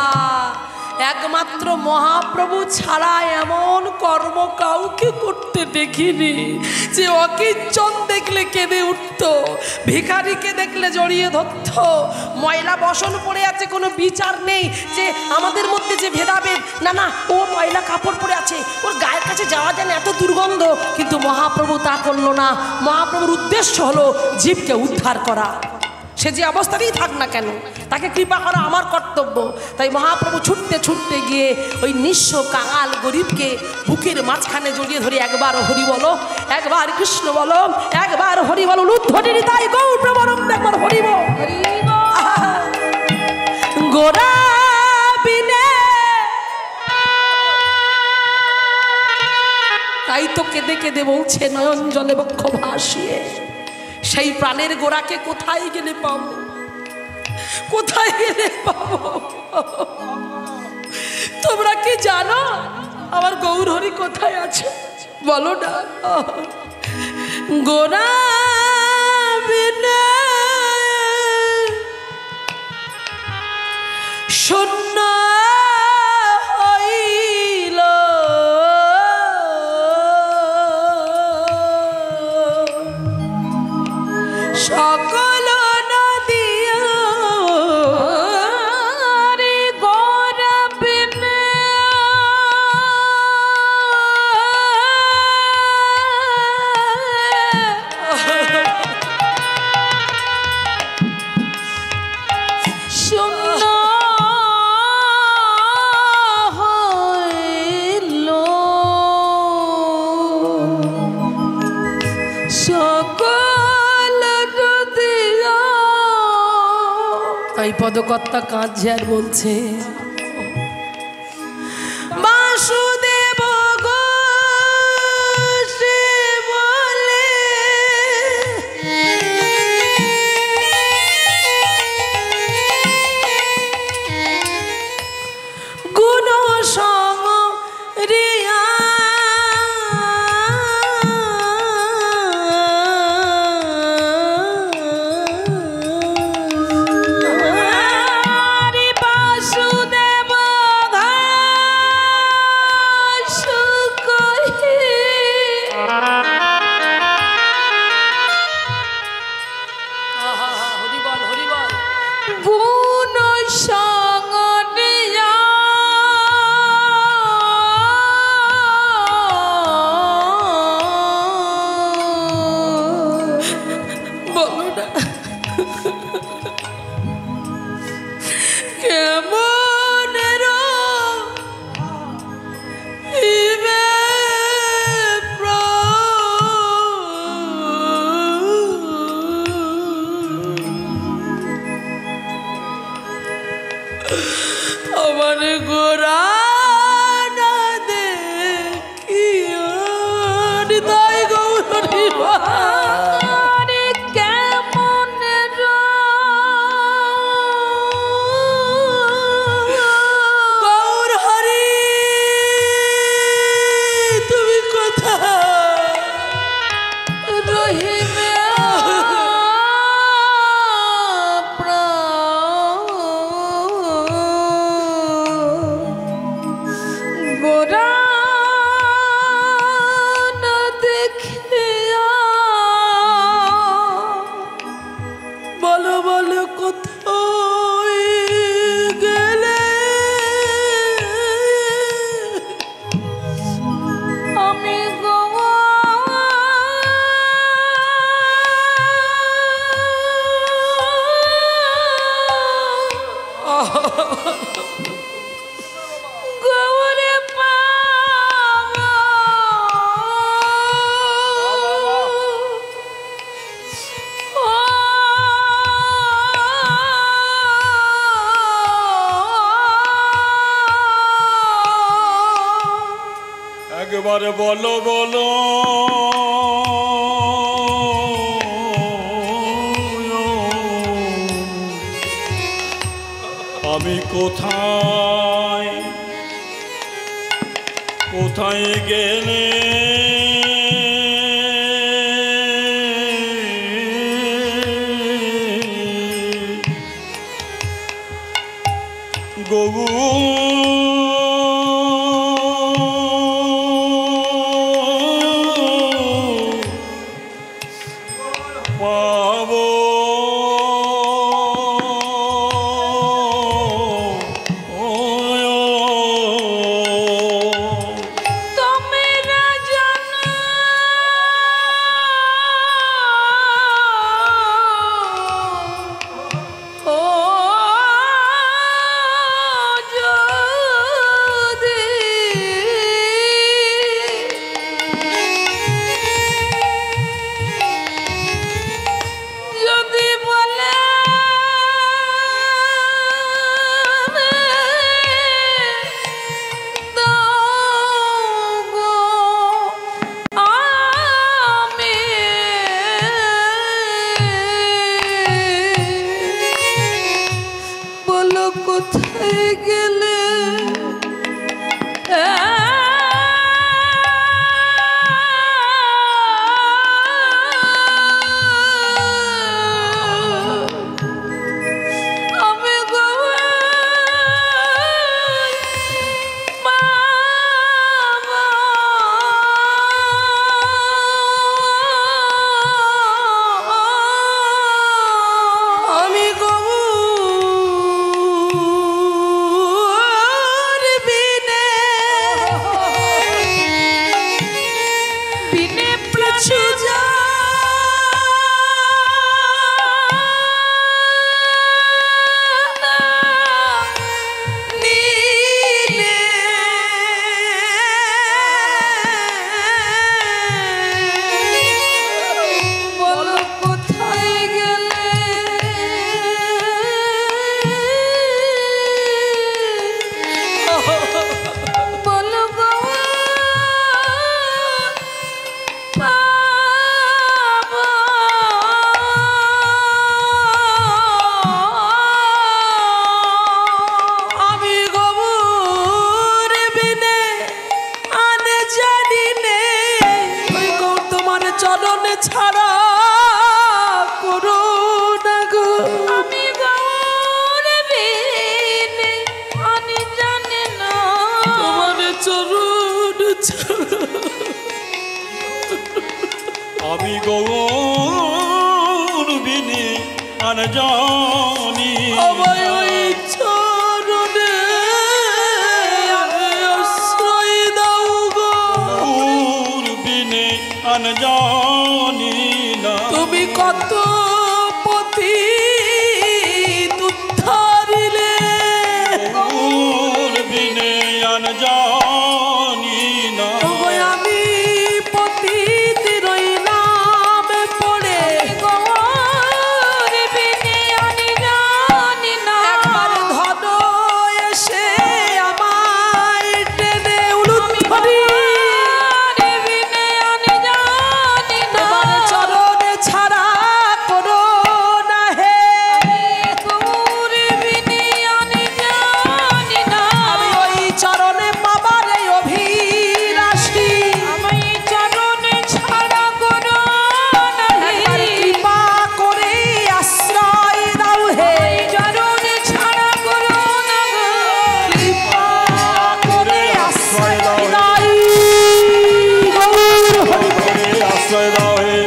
একমাত্র মহাপ্রভু ছাড়া এমন কর্ম কাউকে করতে দেখিনি যে অকিঞ্চন দেখলে কেঁদে উঠত, ভিখারিকে দেখলে জড়িয়ে ধরত। ময়লা বসন পড়ে আছে, কোনো বিচার নেই যে আমাদের মধ্যে যে ভেদাভেদ, না না ও ময়লা কাপড় পরে আছে, ওর গায়ের কাছে যাওয়া যায় না, এত দুর্গন্ধ। কিন্তু মহাপ্রভু তা করলো না। মহাপ্রভুর উদ্দেশ্য হলো জীবকে উদ্ধার করা। সে যে অবস্থাতেই থাক না কেন, তাকে কৃপা করা আমার কর্তব্য। তাই মহাপ্রভু ছুটতে ছুটতে গিয়ে ওই নিঃস্ব কাঙাল গরিবকে বুকের মাঝখানে জড়িয়ে ধরে একবার হরি বলো, একবার কৃষ্ণ বলো, একবার হরি বলো, লুদ্ধরি তাই গৌর প্রবরম একবার হরি বল। গোরা বিনে তাই তো কেঁদে কেঁদে বলছে নয়ন জলে বক্ষ ভাসিয়ে, সেই প্রাণের গোড়াকে কোথায় গেলে পাবো, কোথায় গেলে পাবো? তোমরা কি জানো আমার গৌর হরি কোথায় আছে? বলো না। গোরা বিনা শূন্য হইল শূন্য হইল সকল দুদিয়া। এই পদকর্তা কাঁদছে আর বলছে, বাসুদেব গো সে বলে গুণ সঙ্গ রিয়া আমার গোরা না দেখিয়া হৃদয় গৌরী কেমন গৌর হরি তুমি কোথায় রহিবে গোরা না দেখিয়া বলো বলো কোথায় গেলে আমি গোয়া গৌরে পাবো একবার বলো বলো আমি কোথায় কোথায় গেলে গগু পাবো তোমরা জানো ও যদি যদি বলে দাও গো আমি বলো কোথায় গেলে আমি গোয়া পাবো আমি গৌর বিনে আমি গৌর বিনে আর জানি আমার ওই চরণে আশ্রয় দাও গো। গৌর বিনে আর জানি না। তুমি কত পতি উদ্ধারিলে, গৌর বিনে আর জানি না। ওগো আমি পতিত রইলাম পড়ে, গৌর বিনে আমি জানি না। একবার ধন এসে আমায় টেনে উলুত ধরি, গৌর বিনে আমি জানি না। এবার চরণে ছাড়া করো না হে। গৌর বিনে আমি জানি না। আমি ওই চরণে পাবার এই অভিলাষী, আমি চরণে ছাড়া করো নাহি। একবার কৃপা করে আশ্রয় দাও হে। চরণে ছাড়া করো না গো। কৃপা করে আশ্রয় দাও হে। করে আশ্রয় দাও হে।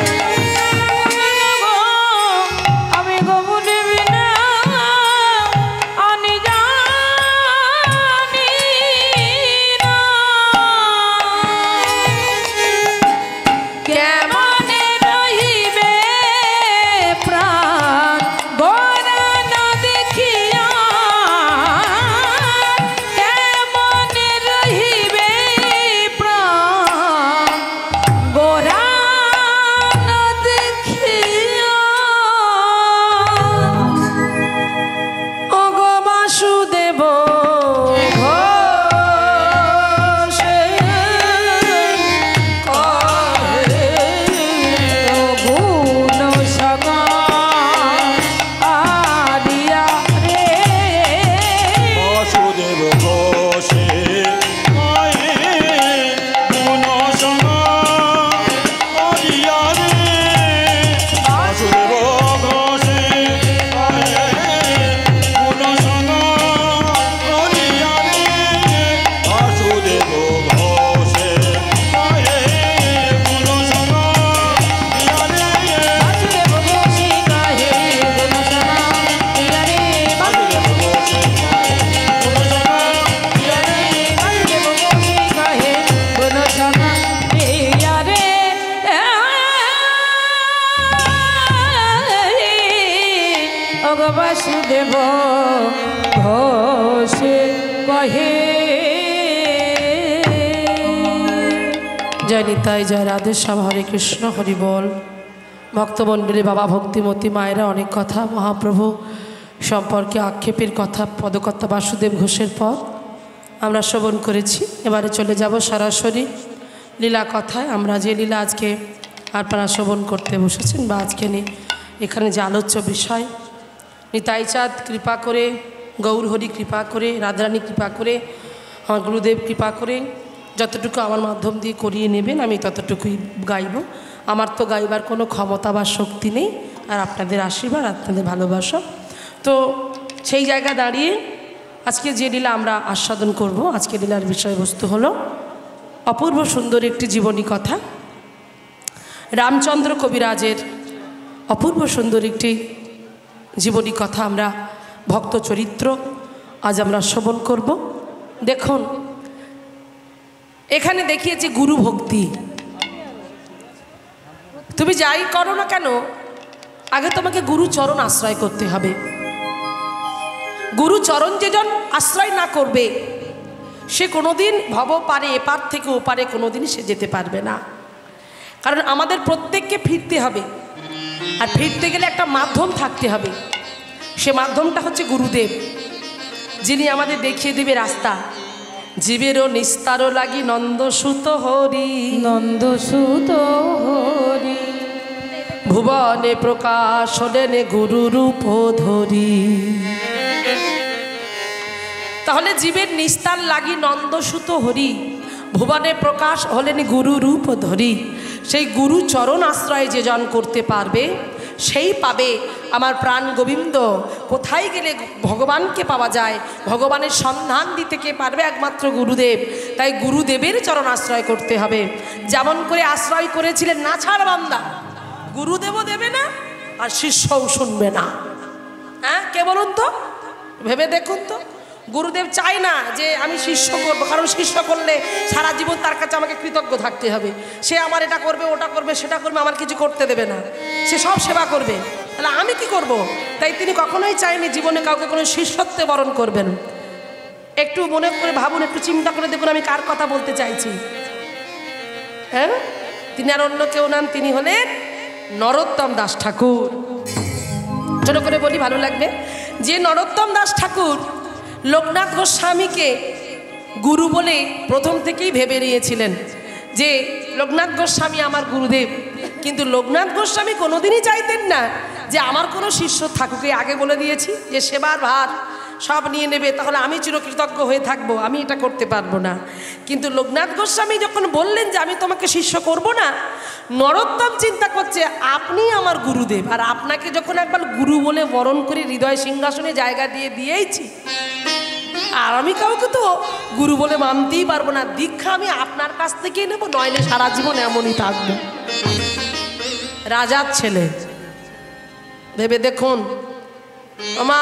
আমি গৌর বিনে আমি জানি না। কেমনে রহিবে প্রাণ গোরা না দেখিয়া, কেমনে রহিবে প্রাণ গোরা না দেখিয়া। ওগো বাসুদেব ঘোষে কহে গুণ সগা আদিয়া রে। বাসুদেব ঘোষে আয়ে গুণ সঙ্গা আদিয়া রে। বাসুদেব ঘোষে আয়ে গুণ সঙ্গা আদিয়া রে। বাসুদেব ঘোষে আয়ে গুণ সঙ্গা আদিয়া রে। বাসুদেব ঘোষে গাহে গুণ সগা আদিয়া রে। বাসুদেব ঘোষে বাসুদেব ঘোষে গাহে গুণ সগা আদিয়া রে। ওগো বাসুদেব ঘোষে কহে। জয় নিতাই, জয় রাধেশ্যাম, হরে কৃষ্ণ, হরি বল। ভক্তমণ্ডলী, বাবা ভক্তিমতী মায়েরা অনেক কথা মহাপ্রভু সম্পর্কে আক্ষেপের কথা পদকর্তা বাসুদেব ঘোষের পর আমরা শ্রবণ করেছি। এবারে চলে যাব সরাসরি লীলা কথায়। আমরা যে লীলা আজকে আপনারা শ্রবণ করতে বসেছেন বা আজকে এখানে যে আলোচ্য বিষয়, নিতাই চাঁদ কৃপা করে, গৌরহরি কৃপা করে, রাধারানী কৃপা করে, আমার গুরুদেব কৃপা করে যতটুকু আমার মাধ্যম দিয়ে করিয়ে নেবেন আমি ততটুকুই গাইব। আমার তো গাইবার কোনো ক্ষমতা বা শক্তি নেই, আর আপনাদের আশীর্বাদ, আপনাদের ভালোবাসা। তো সেই জায়গা দাঁড়িয়ে আজকে যে লীলা আমরা আস্বাদন করব, আজকে লীলার বিষয়বস্তু হলো অপূর্ব সুন্দর একটি জীবনী কথা। রামচন্দ্র কবিরাজের অপূর্ব সুন্দর একটি জীবনী কথা, আমরা ভক্ত চরিত্র আজ আমরা শ্রবণ করব। দেখুন, এখানে দেখিয়েছে গুরু ভক্তি। তুমি যাই করো না কেন, আগে তোমাকে গুরু চরণ আশ্রয় করতে হবে। গুরু চরণ যেজন আশ্রয় না করবে সে কোনোদিন ভব পারে এপার থেকে ওপারে কোনোদিন সে যেতে পারবে না। কারণ আমাদের প্রত্যেককে ফিরতে হবে, আর ফিরতে গেলে একটা মাধ্যম থাকতে হবে। সে মাধ্যমটা হচ্ছে গুরুদেব, যিনি আমাদের দেখিয়ে দেবে রাস্তা। জীবেরও নিস্তারও লাগি নন্দসুত হরি, নন্দসুত হরি ভুবনে প্রকাশ হলেন গুরু রূপ ধরি। তাহলে জীবের নিস্তার লাগি নন্দসুত হরি, ভুবনে প্রকাশ হলেন গুরু রূপ ধরি। সেই গুরু চরণ আশ্রয় যে জন করতে পারবে সেই পাবে আমার প্রাণ গোবিন্দ। কোথায় গেলে ভগবানকে পাওয়া যায়, ভগবানের সন্ধান দিতে কে পারবে? একমাত্র গুরুদেব। তাই গুরুদেবের চরণ আশ্রয় করতে হবে। যেমন করে আশ্রয় করেছিলেন নাছাড় বান্দা, গুরুদেবও দেবে না আর শিষ্যও শুনবে না। হ্যাঁ, কে বলুন তো, ভেবে দেখুন তো। গুরুদেব চায় না যে আমি শিষ্য করবো, কারণ শিষ্য করলে সারা জীবন তার কাছে আমাকে কৃতজ্ঞ থাকতে হবে। সে আমার এটা করবে, ওটা করবে, সেটা করবে, আমার কিছু করতে দেবে না, সে সব সেবা করবে। তাহলে আমি কি করব? তাই তিনি কখনোই চাইনি জীবনে কাউকে কোনো শিষ্যত্বে বরণ করবেন। একটু মনে করে ভাবুন, একটু চিন্তা করে দেখুন আমি কার কথা বলতে চাইছি। হ্যাঁ, তিনি আর অন্য কেউ নাম, তিনি হলেন নরোত্তম দাস ঠাকুর। ছোট করে বলি, ভালো লাগবে। যে নরোত্তম দাস ঠাকুর লোকনাথ গোস্বামীকে গুরু বলে প্রথম থেকেই ভেবে নিয়েছিলেন যে লোকনাথ গোস্বামী আমার গুরুদেব, কিন্তু লোকনাথ গোস্বামী কোনোদিনই চাইতেন না যে আমার কোনো শিষ্য থাকুক। আগে বলে দিয়েছি যে সেবার ভার সব নিয়ে নেবে, তাহলে আমি চিরকৃতজ্ঞ হয়ে থাকবো, আমি এটা করতে পারবো না। কিন্তু লোকনাথ গোস্বামী যখন বললেন যে আমি তোমাকে শিষ্য করব না, নরোত্তম চিন্তা করছে আপনি আমার গুরুদেব, আর আপনাকে যখন একবার গুরু বলে বরণ করে হৃদয় সিংহাসনে জায়গা দিয়েছি, আর আমি কাউকে তো গুরু বলে মানতেই পারবো না, দীক্ষা আমি আপনার কাছ থেকেই নেবো, নইলে সারা জীবন এমনই থাকবো। রাজার ছেলে, ভেবে দেখুন আমা,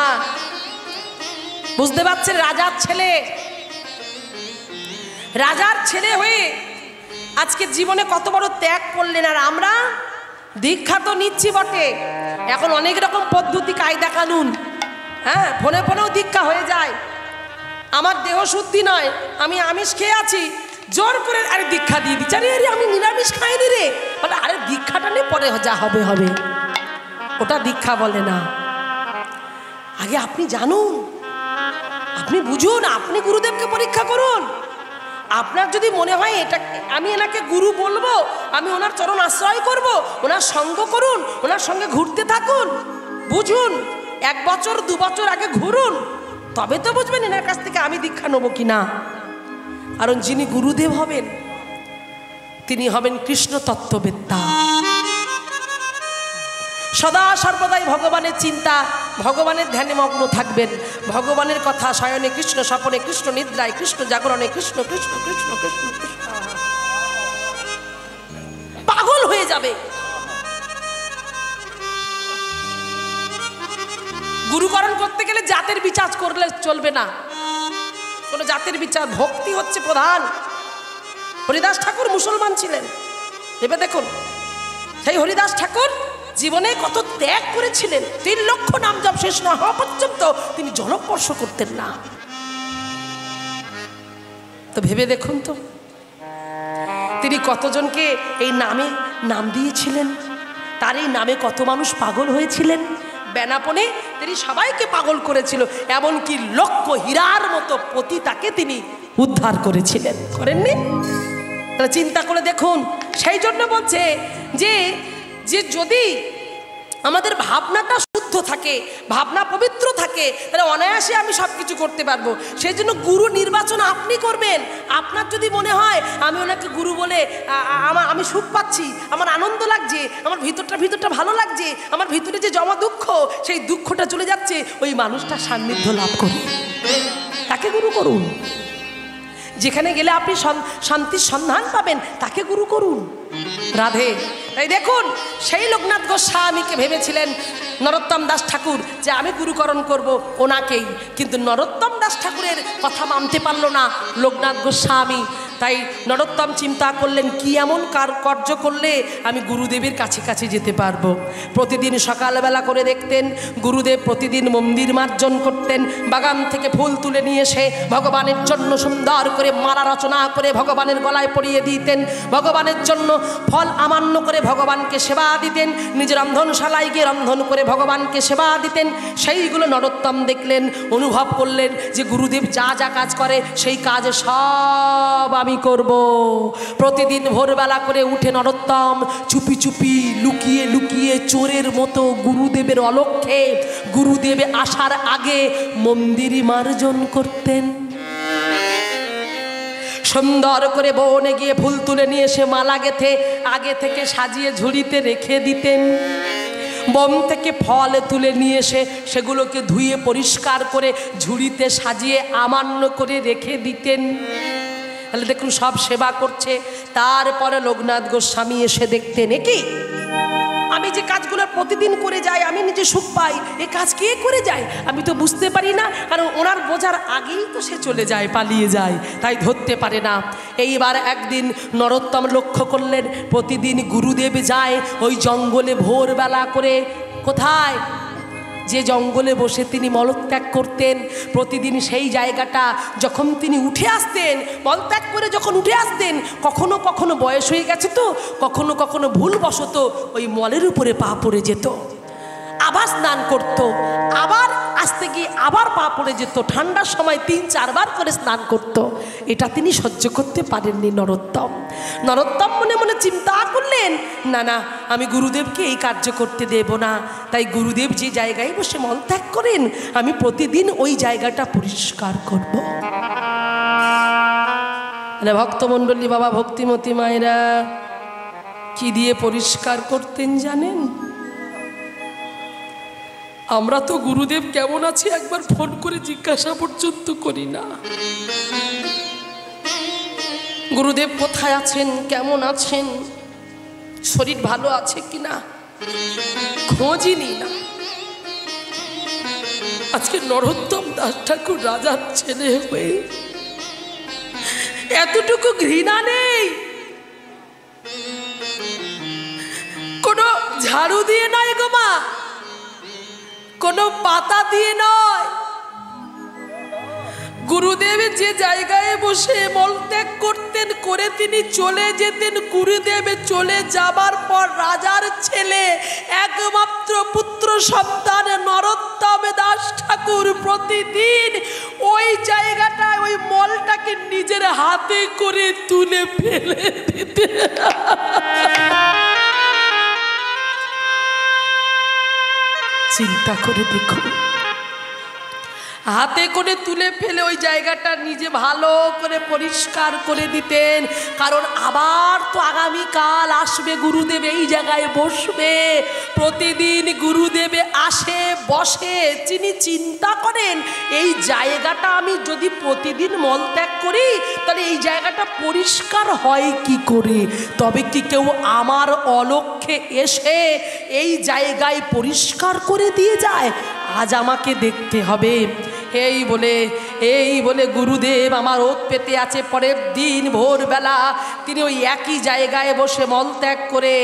বুঝতে পারছেন? রাজার ছেলে, রাজার ছেলে হয়ে আজকে জীবনে কত বড় ত্যাগ করলেন। আর আমরা দীক্ষা তো নিচ্ছি বটে, এখন অনেক রকম পদ্ধতি কায়দা কানুন, হ্যাঁ, ফোনে ফোনেও দীক্ষা হয়ে যায়। আমার দেহ শুদ্ধি নয়, আমি আমিষ খেয়ে আছি, জোর করে আরে দীক্ষা দিয়ে দিচ্ছি, আরে আমি নিরামিষ খাইনি রে, বলে আরে দীক্ষাটা নিয়ে পরে যা হবে হবে, ওটা দীক্ষা বলে না। আগে আপনি জানুন, আপনি বুঝুন, আপনি গুরুদেবকে পরীক্ষা করুন। আপনার যদি মনে হয় এটা আমি এনাকে গুরু বলবো, আমি ওনার চরণ আশ্রয় করব, ওনার সঙ্গ করুন, ওনার সঙ্গে ঘুরতে থাকুন, বুঝুন, 1 বছর 2 বছর আগে ঘুরুন, তবে তো বুঝবেন এনার কাছ থেকে আমি দীক্ষা নেবো কিনা। কারণ যিনি গুরুদেব হবেন তিনি হবেন কৃষ্ণ তত্ত্ববেত্তা, সদা সর্বদাই ভগবানের চিন্তা, ভগবানের ধ্যানে মগ্ন থাকবেন, ভগবানের কথা শয়নে কৃষ্ণ, স্বপনে কৃষ্ণ, নিদ্রায় কৃষ্ণ, জাগরণে কৃষ্ণ, কৃষ্ণ কৃষ্ণ কৃষ্ণ কৃষ্ণ, পাগল হয়ে যাবে। গুরুকরণ করতে গেলে জাতের বিচার করলে চলবে না, কোনো জাতের বিচার, ভক্তি হচ্ছে প্রধান। হরিদাস ঠাকুর মুসলমান ছিলেন, ভেবে দেখুন, সেই হরিদাস ঠাকুর জীবনে কত ত্যাগ করেছিলেন। 3 লক্ষ নাম জপ শেষ না হওয়া পর্যন্ত তিনি জলস্পর্শ করতেন না। তো ভেবে দেখুন তো, তিনি কতজনকে এই নামে নাম দিয়েছিলেন, তার এই নামে কত মানুষ পাগল হয়েছিলেন। বেনাপনে তিনি সবাইকে পাগল করেছিল, এমনকি লক্ষ হীরার মতো পতিতাকে তিনি উদ্ধার করেছিলেন, করেননি? তাহলে চিন্তা করে দেখুন। সেই জন্য বলছে যে যদি আমাদের ভাবনাটা শুদ্ধ থাকে, ভাবনা পবিত্র থাকে, তাহলে অনায়াসে আমি সব কিছু করতে পারবো। সেই জন্য গুরু নির্বাচন আপনি করবেন। আপনার যদি মনে হয় আমি ওনাকে গুরু বলে আমি সুখ পাচ্ছি, আমার আনন্দ লাগছে, আমার ভিতরটা ভালো লাগছে, আমার ভিতরে যে জমা দুঃখ, সেই দুঃখটা চলে যাচ্ছে, ওই মানুষটার সান্নিধ্য লাভ করুন, তাকে গুরু করুন। যেখানে গেলে আপনি শান্তির সন্ধান পাবেন, তাকে গুরু করুন। রাধে। তাই দেখুন, সেই লোকনাথ গোস্বামীকে ভেবেছিলেন নরোত্তম দাস ঠাকুর যে আমি গুরুকরণ করব ওনাকেই, কিন্তু নরোত্তম দাস ঠাকুরের কথা মানতে পারল না লোকনাথ গোস্বামী। তাই নরোত্তম চিন্তা করলেন কি এমন কার্য করলে আমি গুরুদেবের কাছে কাছে যেতে পারবো। প্রতিদিন সকালবেলা করে দেখতেন গুরুদেব প্রতিদিন মন্দির মার্জন করতেন, বাগান থেকে ফুল তুলে নিয়ে এসে ভগবানের জন্য সুন্দর করে মালা রচনা করে ভগবানের গলায় পরিয়ে দিতেন, ভগবানের জন্য ফল আমান্য করে ভগবানকে সেবা দিতেন, নিজের রন্ধনশালায় গিয়ে রন্ধন করে ভগবানকে সেবা দিতেন। সেইগুলো নরোত্তম দেখলেন, অনুভব করলেন যে গুরুদেব যা যা কাজ করে সেই কাজে সব আমি করব। প্রতিদিন ভোরবেলা করে উঠে নরোত্তম চুপি চুপি লুকিয়ে লুকিয়ে চোরের মতো গুরুদেবের অলক্ষ্যে গুরুদেব আসার আগে মন্দির মার্জন করতেন। সুন্দর করে বনে গিয়ে ফুল তুলে নিয়ে এসে মালা গেঁথে আগে থেকে সাজিয়ে ঝুড়িতে রেখে দিতেন। বন থেকে ফল তুলে নিয়ে এসে সেগুলোকে ধুয়ে পরিষ্কার করে ঝুড়িতে সাজিয়ে আমান্য করে রেখে দিতেন। তাহলে দেখুন সব সেবা করছে। তারপরে লোকনাথ গোস্বামী এসে দেখতেন, কি আমি আমি যে কাজগুলো প্রতিদিন করে যাই, আমি নিজে সুখ পাই, এই কাজ কে করে যায় আমি তো বুঝতে পারি না, কারণ ওনার বোঝার আগেই তো সে চলে যায়, পালিয়ে যায়, তাই ধরতে পারে না। এইবার একদিন নরোত্তম লক্ষ্য করলেন প্রতিদিন গুরুদেব যায় ওই জঙ্গলে ভোরবেলা করে। কোথায়? যে জঙ্গলে বসে তিনি মলত্যাগ করতেন, প্রতিদিন সেই জায়গাটা যখন তিনি উঠে আসতেন, মলত্যাগ করে যখন উঠে আসতেন, কখনো কখনো বয়স হয়ে গেছে তো কখনো কখনো ভুলবশত ওই মলের উপরে পা পড়ে যেত, আবার স্নান করত, আবার আসতে গিয়ে আবার পা পড়ে যেত, ঠান্ডার সময় 3-4 বার করে স্নান করত। এটা তিনি সহ্য করতে পারেননি নরোত্তম। নরোত্তম মনে মনে চিন্তা করলেন, না না, আমি গুরুদেবকে এই কার্য করতে দেব না। তাই গুরুদেব যে জায়গায় বসে মলত্যাগ করেন আমি প্রতিদিন ওই জায়গাটা পরিষ্কার করব। ভক্তমণ্ডলী, বাবা ভক্তিমতী মায়েরা কি দিয়ে পরিষ্কার করতেন জানেন? আমরা তো গুরুদেব কেমন আছে একবার ফোন করে জিজ্ঞাসা পর্যন্ত করি না। গুরুদেব কোথায় আছেন, কেমন আছেন, শরীর ভালো আছে কিনা খোঁজই নিই না। আজকে নরোত্তম দাস ঠাকুর রাজার ছেলে হয়ে এতটুকু ঘৃণা নেই, কোনো ঝাড়ু দিয়ে নয় গো মা, কোনো পাতা দিয়ে নয়, গুরুদেব যে জায়গায় বসে মলত্যাগ করতেন করে তিনি চলে যেতেন, গুরুদেব চলে যাবার পর রাজার ছেলে একমাত্র পুত্র সন্তান নরোত্তম দাস ঠাকুর প্রতিদিন ওই জায়গাটায় ওই মলটাকে নিজের হাতে করে তুলে ফেলে দিতে। চিন্তা করে দেখো, হাতে করে তুলে ফেলে ওই জায়গাটা নিজে ভালো করে পরিষ্কার করে দিতেন, কারণ আবার তো আগামীকাল আসবে গুরুদেব এই জায়গায় বসবে। প্রতিদিন গুরুদেবে আসে বসে, তিনি চিন্তা করেন এই জায়গাটা আমি যদি প্রতিদিন মলত্যাগ করি তাহলে এই জায়গাটা পরিষ্কার হয় কি করে, তবে কি কেউ আমার অলক্ষ্যে এসে এই জায়গায় পরিষ্কার করে দিয়ে যায়? আজ আমাকে দেখতে হবে। এই বলে গুরুদেব আমার ওত পেতে আছে। পরের দিন ভোরবেলা তিনি ওই একই জায়গায় বসে মলত্যাগ করে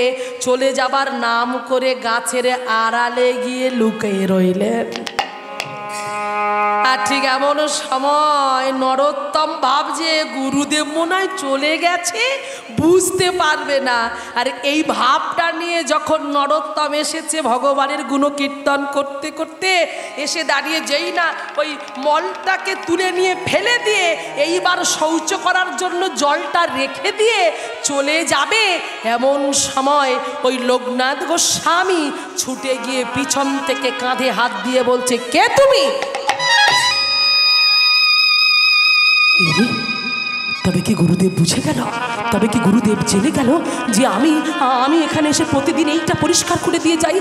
চলে যাবার নাম করে গাছের আড়ালে গিয়ে লুকিয়ে রইলেন। আর ঠিক এমন সময় নরোত্তম ভাবছে গুরুদেব মনে হয় চলে গেছে, বুঝতে পারবে না। আর এই ভাবটা নিয়ে যখন নরোত্তম এসেছে ভগবানের গুণকীর্তন করতে করতে, এসে দাঁড়িয়ে যেই না ওই মলটাকে তুলে নিয়ে ফেলে দিয়ে এইবার শৌচ করার জন্য জলটা রেখে দিয়ে চলে যাবে, এমন সময় ওই লোকনাথ গোস্বামী ছুটে গিয়ে পিছন থেকে কাঁধে হাত দিয়ে বলছে, কে তুমি? তবে কি গুরুদেব বুঝে গেল? তবে কি গুরুদেব জেনে গেল যে আমি এখানে এসে প্রতিদিন এইটা পরিষ্কার করে দিয়ে যাই?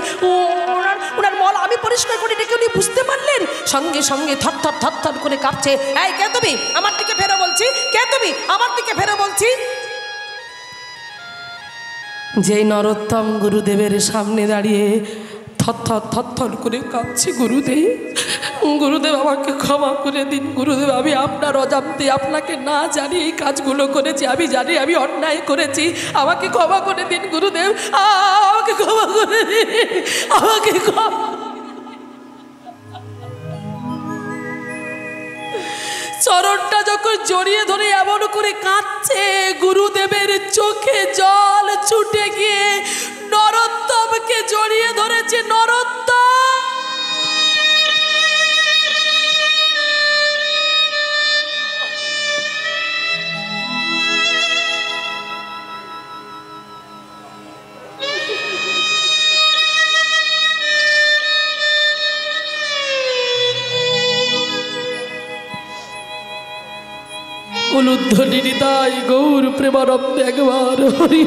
ওনার মল আমি পরিষ্কার করে রেখে উনি বুঝতে পারলেন। সঙ্গে সঙ্গে থর করে কাঁপছে। এই কে তুমি? আমার দিকে ফেরো বলছি। কে তুমি? আমার দিকে ফেরো বলছি। যেই নরোত্তম গুরুদেবের সামনে দাঁড়িয়ে থর করে কাঁপছি, গুরুদেব আমাকে ক্ষমা করে দিন। গুরুদেব আমি আপনার অজান্তে আপনাকে না জানি এই কাজগুলো করেছি, আমি জানি আমি অন্যায় করেছি, আমাকে ক্ষমা করে দিন গুরুদেব, আমাকে ক্ষমা করে দিন, আমাকে ক্ষমা। চরণটা যখন জড়িয়ে ধরে এমন করে কাঁদছে, গুরুদেবের চোখে জল ছুটে গিয়ে নরোত্তমকে জড়িয়ে ধরেছে। নরোত্তম উলুধ্বনি হৃদয় গৌর প্রেমানন্দে একবার হরি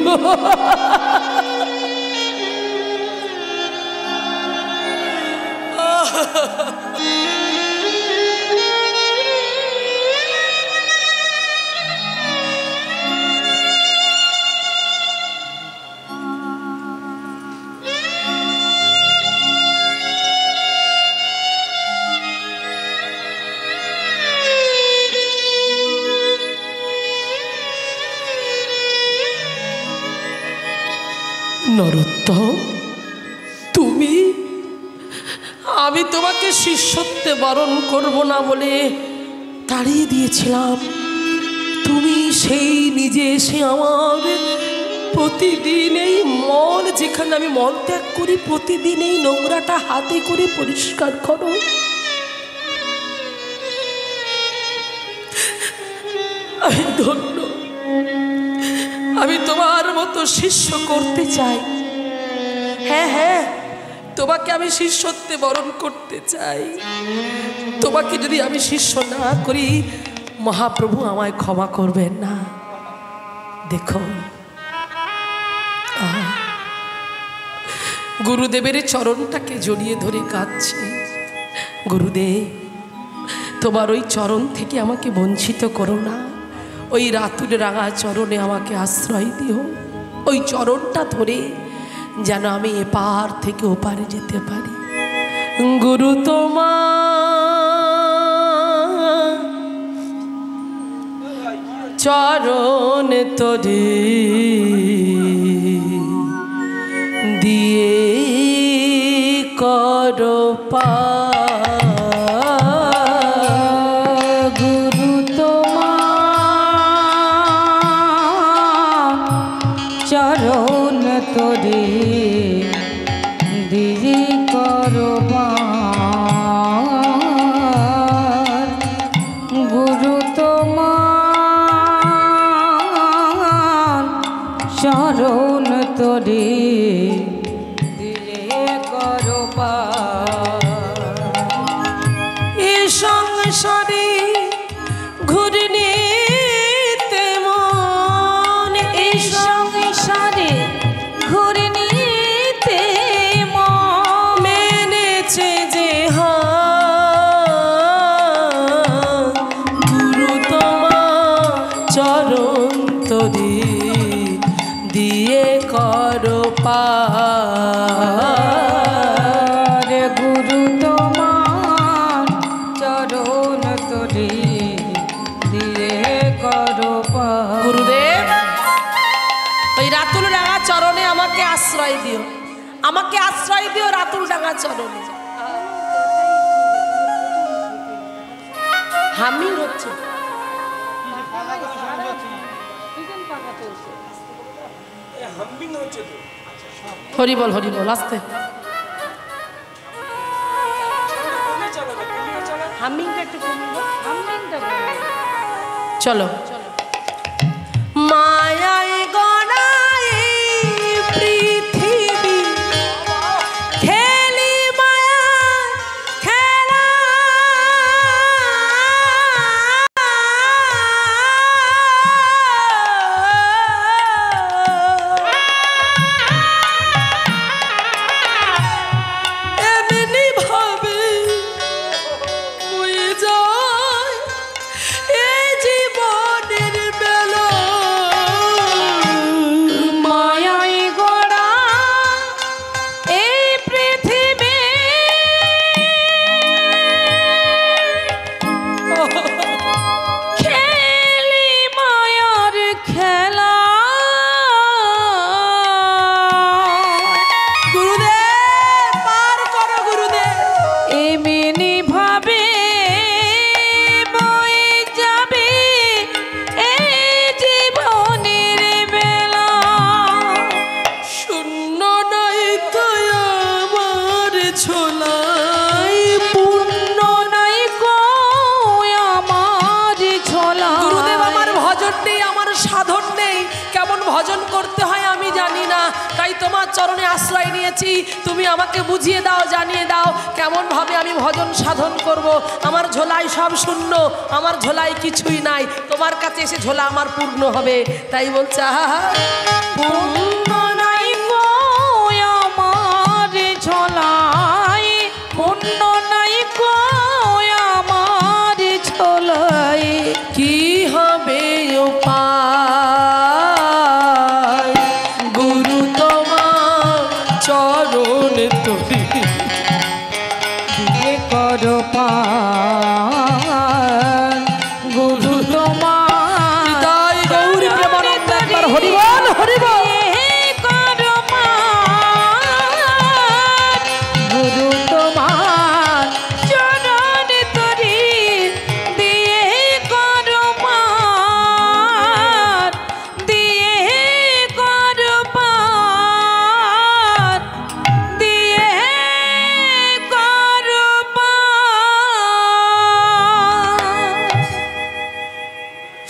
নরোত্তম, তুমি, আমি তোমাকে শিষ্যত্বে বরণ করব না বলে তাড়িয়ে দিয়েছিলাম। তুমি সেই নিজে এসে আমার প্রতিদিন এই মল, যেখানে আমি মল ত্যাগ করি, প্রতিদিন এই নোংরাটা হাতে করে পরিষ্কার করো। আমি ধন্য, আমি তোমার মতো শিষ্য করতে চাই। হ্যাঁ হ্যাঁ, তোমাকে আমি শিষ্যত্বে বরণ করতে চাই। তোমাকে যদি আমি শিষ্য না করি, মহাপ্রভু আমায় ক্ষমা করবেন না। দেখো, গুরুদেবের চরণটাকে জড়িয়ে ধরে কাঁদছি। গুরুদেব, তোমার ওই চরণ থেকে আমাকে বঞ্চিত করো না। ওই রাতুল রাঙা চরণে আমাকে আশ্রয় দিও। ওই চরণটা ধরে যেন আমি এপার থেকে ওপারে যেতে পারি। গুরু তোমার চরণ তোরে দিয়ে করো পার। গুরু তোমার চরণ তোরে দিদি করো পার। গুরু তোমার চরণ তোরে দিদি করো পার। এ সংসারে ঘুরনি তেমন, এই সংসারে ঘুরে নিতে মেনেছে যে গুরু তোমার চরণ তোরে দিয়ে করো পার। গুরু তোমার চরণ তোরে দিয়ে করো পার। গুরুদেব, ওই রাতুল ডাঙা চরণে আমাকে আশ্রয় দিও, আমাকে আশ্রয় দিও রাতুল ডাঙা চরণে। হামিং হচ্ছে, হরি বল হরি বল, আসতে হামিংটা একটু কমিয়ে চলো। মায়ায় গড়ায় পৃথিবী, খেলি মায়া খেলা। এমনি ভাবে বয়ে যায় এই জীবনের বেলা। মায়ায় গড়া এই পৃথিবী, খেলি মায়ার খেলা। গুরুদেব, পার করো গুরুদেব। এমনি ভাবে বয়ে যাবে এই জীবনের বেলা। শূন্য নাই তো আমার ছোলাই, পূর্ণ নাই গো আমার ছোলা। গুরুদেব, আমার ভজন নেই, আমার সাধন নেই, কেমন ভজন করতে হয় আমি জানি না। তাই তোমার চরণে আশ্রয় নিয়েছি, তুমি আমাকে বুঝিয়ে দাও, জানিয়ে দাও কেমন ভাবে আমি ভজন সাধন করব। আমার ঝোলায় সব শূন্য, আমার ঝোলায় কিছুই নাই, তোমার কাছে এসে ঝোলা আমার পূর্ণ হবে। তাই বলছে পূর্ণ নাই গো আমার ছোলাই, পূর্ণ নাই গো আমার ছোলাই। কি হবে উপায়, গুরু তোমার চরণ তোরে দিয়ে করো পার। গুরু তোমার হৃদয় গৌরী প্রেমানন্দ একবার হরি বল হরি বল।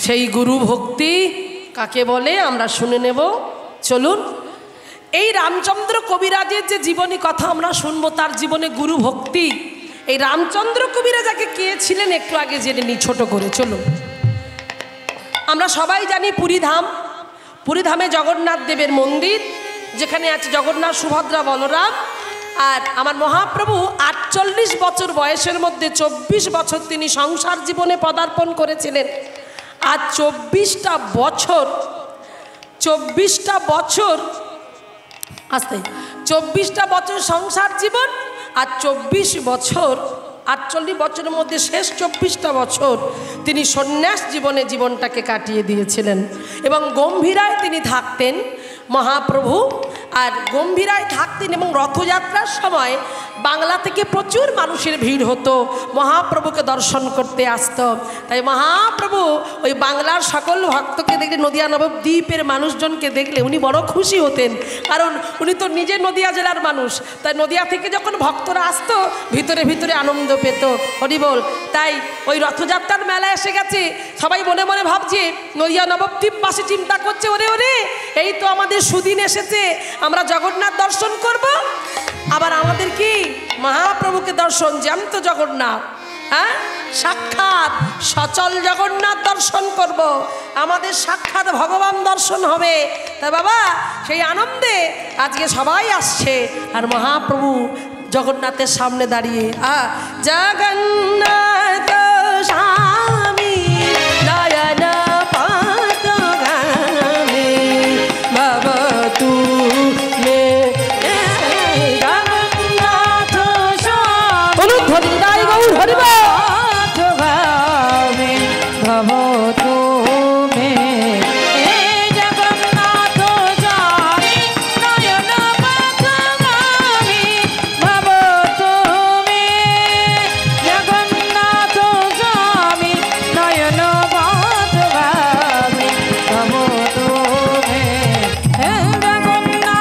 সেই গুরু ভক্তি কাকে বলে আমরা শুনে নেব। চলুন, এই রামচন্দ্র কবিরাজের যে জীবনী কথা আমরা শুনবো, তার জীবনে গুরু ভক্তি, এই রামচন্দ্র কবিরাজাকে কে ছিলেন একটু আগে জেনে নিই ছোট করে। চলুন, আমরা সবাই জানি পুরীধাম, পুরীধামে জগন্নাথ দেবের মন্দির, যেখানে আছে জগন্নাথ, সুভদ্রা, বলরাম। আর আমার মহাপ্রভু 48 বছর বয়সের মধ্যে 24 বছর তিনি সংসার জীবনে পদার্পণ করেছিলেন। আর 24টা বছর আস্তে 24টা বছর সংসার জীবন, আর 24 বছর 48 বছরের মধ্যে শেষ 24টা বছর তিনি সন্ন্যাস জীবনে জীবনটাকে কাটিয়ে দিয়েছিলেন। এবং গম্ভীরায় তিনি থাকতেন মহাপ্রভু, আর গম্ভীরায় থাকতেন। এবং রথযাত্রার সময় বাংলা থেকে প্রচুর মানুষের ভিড় হতো, মহাপ্রভুকে দর্শন করতে আসতো। তাই মহাপ্রভু ওই বাংলার সকল ভক্তকে দেখলে, নদিয়া নবদ্বীপের মানুষজনকে দেখলে উনি বড় খুশি হতেন, কারণ উনি তো নিজে নদিয়া জেলার মানুষ। তাই নদিয়া থেকে যখন ভক্তরা আসতো ভিতরে ভিতরে আনন্দ পেত। হরিবোল। তাই ওই রথযাত্রার মেলা এসে গেছে, সবাই মনে মনে ভাবছে, নদিয়া নবদ্বীপবাসী চিন্তা করছে, ওরে ওরে এই তো আমাদের সুদিন এসেছে, আমরা জগন্নাথ দর্শন করব। আবার আমাদের কি মহাপ্রভুকে দর্শন, জ্যান্ত জগন্নাথ, হ্যাঁ সাক্ষাৎ সচল জগন্নাথ দর্শন করব, আমাদের সাক্ষাৎ ভগবান দর্শন হবে। তা বাবা সেই আনন্দে আজকে সবাই আসছে, আর মহাপ্রভু জগন্নাথের সামনে দাঁড়িয়ে জগন্নাথ স্বামী নয়ন পথগামী ভবতু মে জগন্নাথ স্বামী অনুধ্বনি দাই গৌর হরিব পথগামী ভবতু মে জগন্নাথ স্বামী নয়ন পথগামী ভবতু মে জগন্নাথ স্বামী নয়ন পথগামী ভবতু মে জগন্নাথ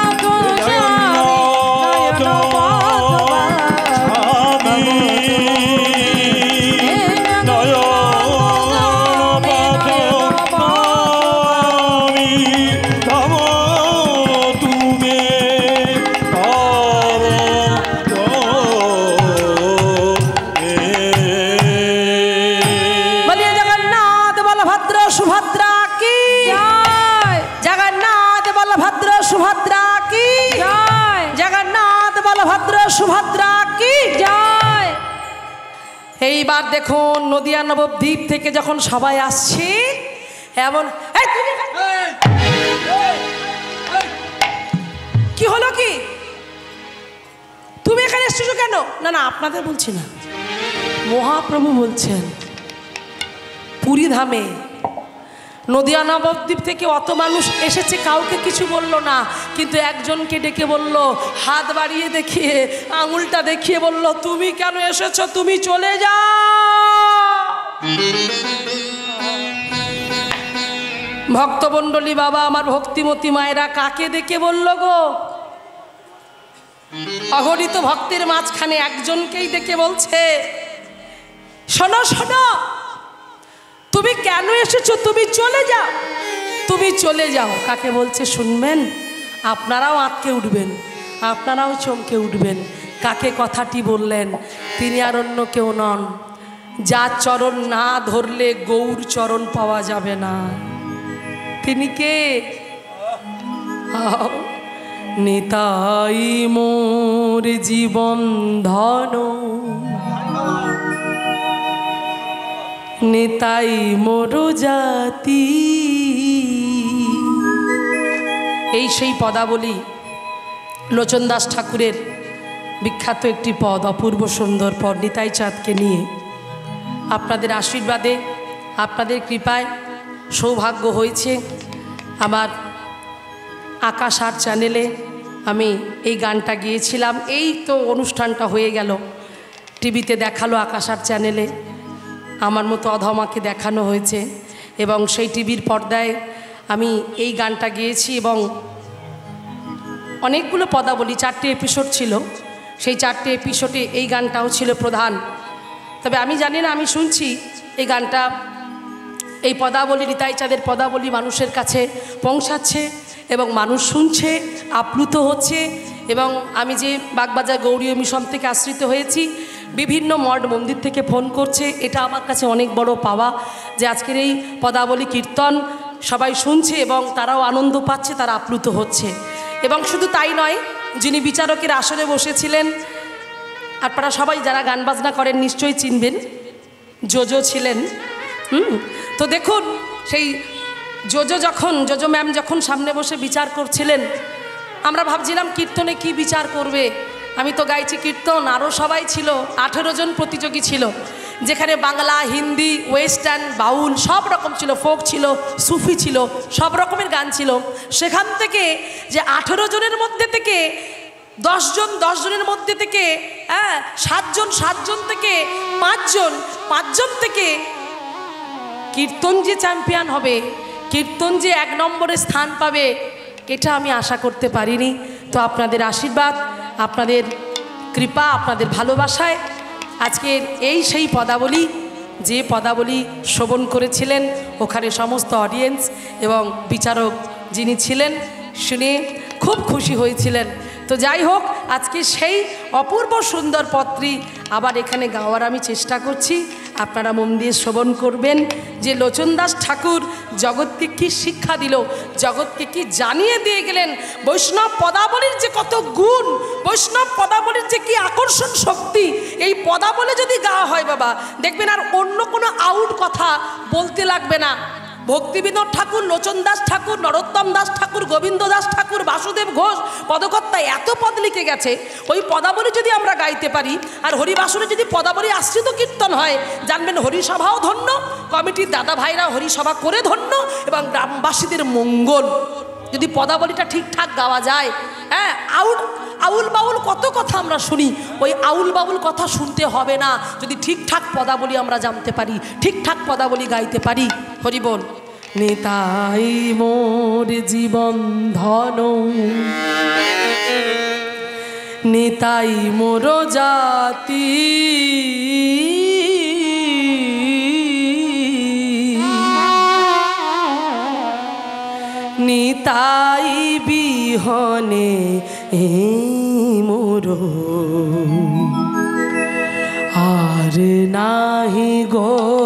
বলিয়ে জগন্নাথ বলভদ্র সুভদ্রা কি জয়, জগন্নাথ বলভদ্র সুভদ্রা কি জয়, জগন্নাথ বলভদ্র সুভদ্রা কি জয়। এইবার দেখুন নদিয়া নবদ্বীপ থেকে যখন সবাই আসছে, এমন কি হলো, কি তুমি এখানে এসেছো কেন? না না আপনাদের বলছি না, মহাপ্রভু বলছেন পুরীধামে নদিয়া নবদ্বীপ থেকে অত মানুষ এসেছে, কাউকে কিছু বলল না, কিন্তু একজনকে ডেকে বলল, হাত বাড়িয়ে দেখিয়ে আঙুলটা দেখিয়ে বলল, তুমি কেন এসেছো, তুমি চলে যাও। ভক্তমণ্ডলী বাবা আমার ভক্তিমতী মায়েরা কাকে ডেকে বলল গো? অগণিত ভক্তের মাঝখানে একজনকেই ডেকে বলছে, শোনো শোনো, তুমি কেন এসেছো, তুমি চলে যাও, তুমি চলে যাও। কাকে বলছে শুনবেন, আপনারাও আঁতকে উঠবেন, আপনারাও চমকে উঠবেন। কাকে কথাটি বললেন? তিনি আর অন্য কেউ নন, যার চরণ না ধরলে গৌর চরণ পাওয়া যাবে না। তিনি কে? নিতাই মোর জীবন ধন, নিতাই মোর জাতি। এই সেই পদাবলী লোচন দাস ঠাকুরের বিখ্যাত একটি পদ, অপূর্ব সুন্দর পদ, নিতাই চাঁদকে নিয়ে। আপনাদের আশীর্বাদে, আপনাদের কৃপায় সৌভাগ্য হয়েছে আমার আকাশ আর চ্যানেলে আমি এই গানটা গিয়েছিলাম। এই তো অনুষ্ঠানটা হয়ে গেল, টিভিতে দেখালো আকাশ আর চ্যানেলে, আমার মতো অধমাকে দেখানো হয়েছে, এবং সেই টিভির পর্দায় আমি এই গানটা গেয়েছি। এবং অনেকগুলো পদাবলী, 4টে এপিসোড ছিল, সেই 4টে এপিসোডে এই গানটাও ছিল প্রধান। তবে আমি জানি না, আমি শুনছি এই গানটা এই পদাবলী নিতাই চাঁদের পদাবলী মানুষের কাছে পৌঁছাচ্ছে এবং মানুষ শুনছে, আপ্লুত হচ্ছে। এবং আমি যে বাগবাজার গৌড়ীয় মিশন থেকে আশ্রিত হয়েছি, বিভিন্ন মঠ মন্দির থেকে ফোন করছে। এটা আমার কাছে অনেক বড় পাওয়া যে আজকের এই পদাবলী কীর্তন সবাই শুনছে এবং তারাও আনন্দ পাচ্ছে, তারা আপ্লুত হচ্ছে। এবং শুধু তাই নয়, যিনি বিচারকের আসনে বসেছিলেন, আপনারা সবাই যারা গান বাজনা করেন নিশ্চয়ই চিনবেন, জোজো ছিলেন। তো দেখুন, সেই জোজো ম্যাম যখন সামনে বসে বিচার করছিলেন, আমরা ভাবছিলাম কীর্তনে কি বিচার করবে। আমি তো গাইছি কীর্তন, আরও সবাই ছিল, 18 জন প্রতিযোগী ছিল, যেখানে বাংলা, হিন্দি, ওয়েস্টার্ন, বাউল সব রকম ছিল, ফোক ছিল, সুফি ছিল, সব রকমের গান ছিল। সেখান থেকে যে 18 জনের মধ্যে থেকে 10 জনের মধ্যে থেকে 7 জন থেকে 5 জন থেকে কীর্তন যে চ্যাম্পিয়ন হবে, কীর্তন যে 1 নম্বরে স্থান পাবে, এটা আমি আশা করতে পারিনি। তো আপনাদের আশীর্বাদ, আপনাদের কৃপা, আপনাদের ভালোবাসায় আজকের এই সেই পদাবলী, যে পদাবলী শ্রবণ করেছিলেন ওখানে সমস্ত অডিয়েন্স এবং বিচারক যিনি ছিলেন, শুনে খুব খুশি হয়েছিলেন। তো যাই হোক, আজকে সেই অপূর্ব সুন্দর পত্রী আবার এখানে গাওয়ার আমি চেষ্টা করছি। আপনারা মন দিয়ে শ্রবণ করবেন যে লোচনদাস ঠাকুর জগৎকে কি শিক্ষা দিল, জগৎকে কি জানিয়ে দিয়ে গেলেন। বৈষ্ণব পদাবলীর যে কত গুণ, বৈষ্ণব পদাবলীর যে কি আকর্ষণ শক্তি, এই পদাবলী যদি গাওয়া হয় বাবা, দেখবেন আর অন্য কোনো আউট কথা বলতে লাগবে না। ভক্তিবিনোদ ঠাকুর, লোচন দাস ঠাকুর, নরোত্তম দাস ঠাকুর, গোবিন্দ দাস ঠাকুর, বাসুদেব ঘোষ, পদকর্তা এত পদ লিখে গেছে। ওই পদাবলী যদি আমরা গাইতে পারি আর হরিবাসনে যদি পদাবলী আশ্রিত কীর্তন হয়, জানবেন হরিসভাও ধন্য, কমিটির দাদা ভাইরা হরিসভা করে ধন্য, এবং গ্রামবাসীদের মঙ্গল। যদি পদাবলীটা ঠিকঠাক গাওয়া যায়, আউল বাউল কত কথা আমরা শুনি, ওই আউল বাউল কথা শুনতে হবে না যদি ঠিকঠাক পদাবলী আমরা জানতে পারি, ঠিকঠাক পদাবলী গাইতে পারি। হরি বল। নিতাই মোর জীবন ধন, নিতাই মোর জাতি, নিতাই বিহনে মোর আর নাহি গো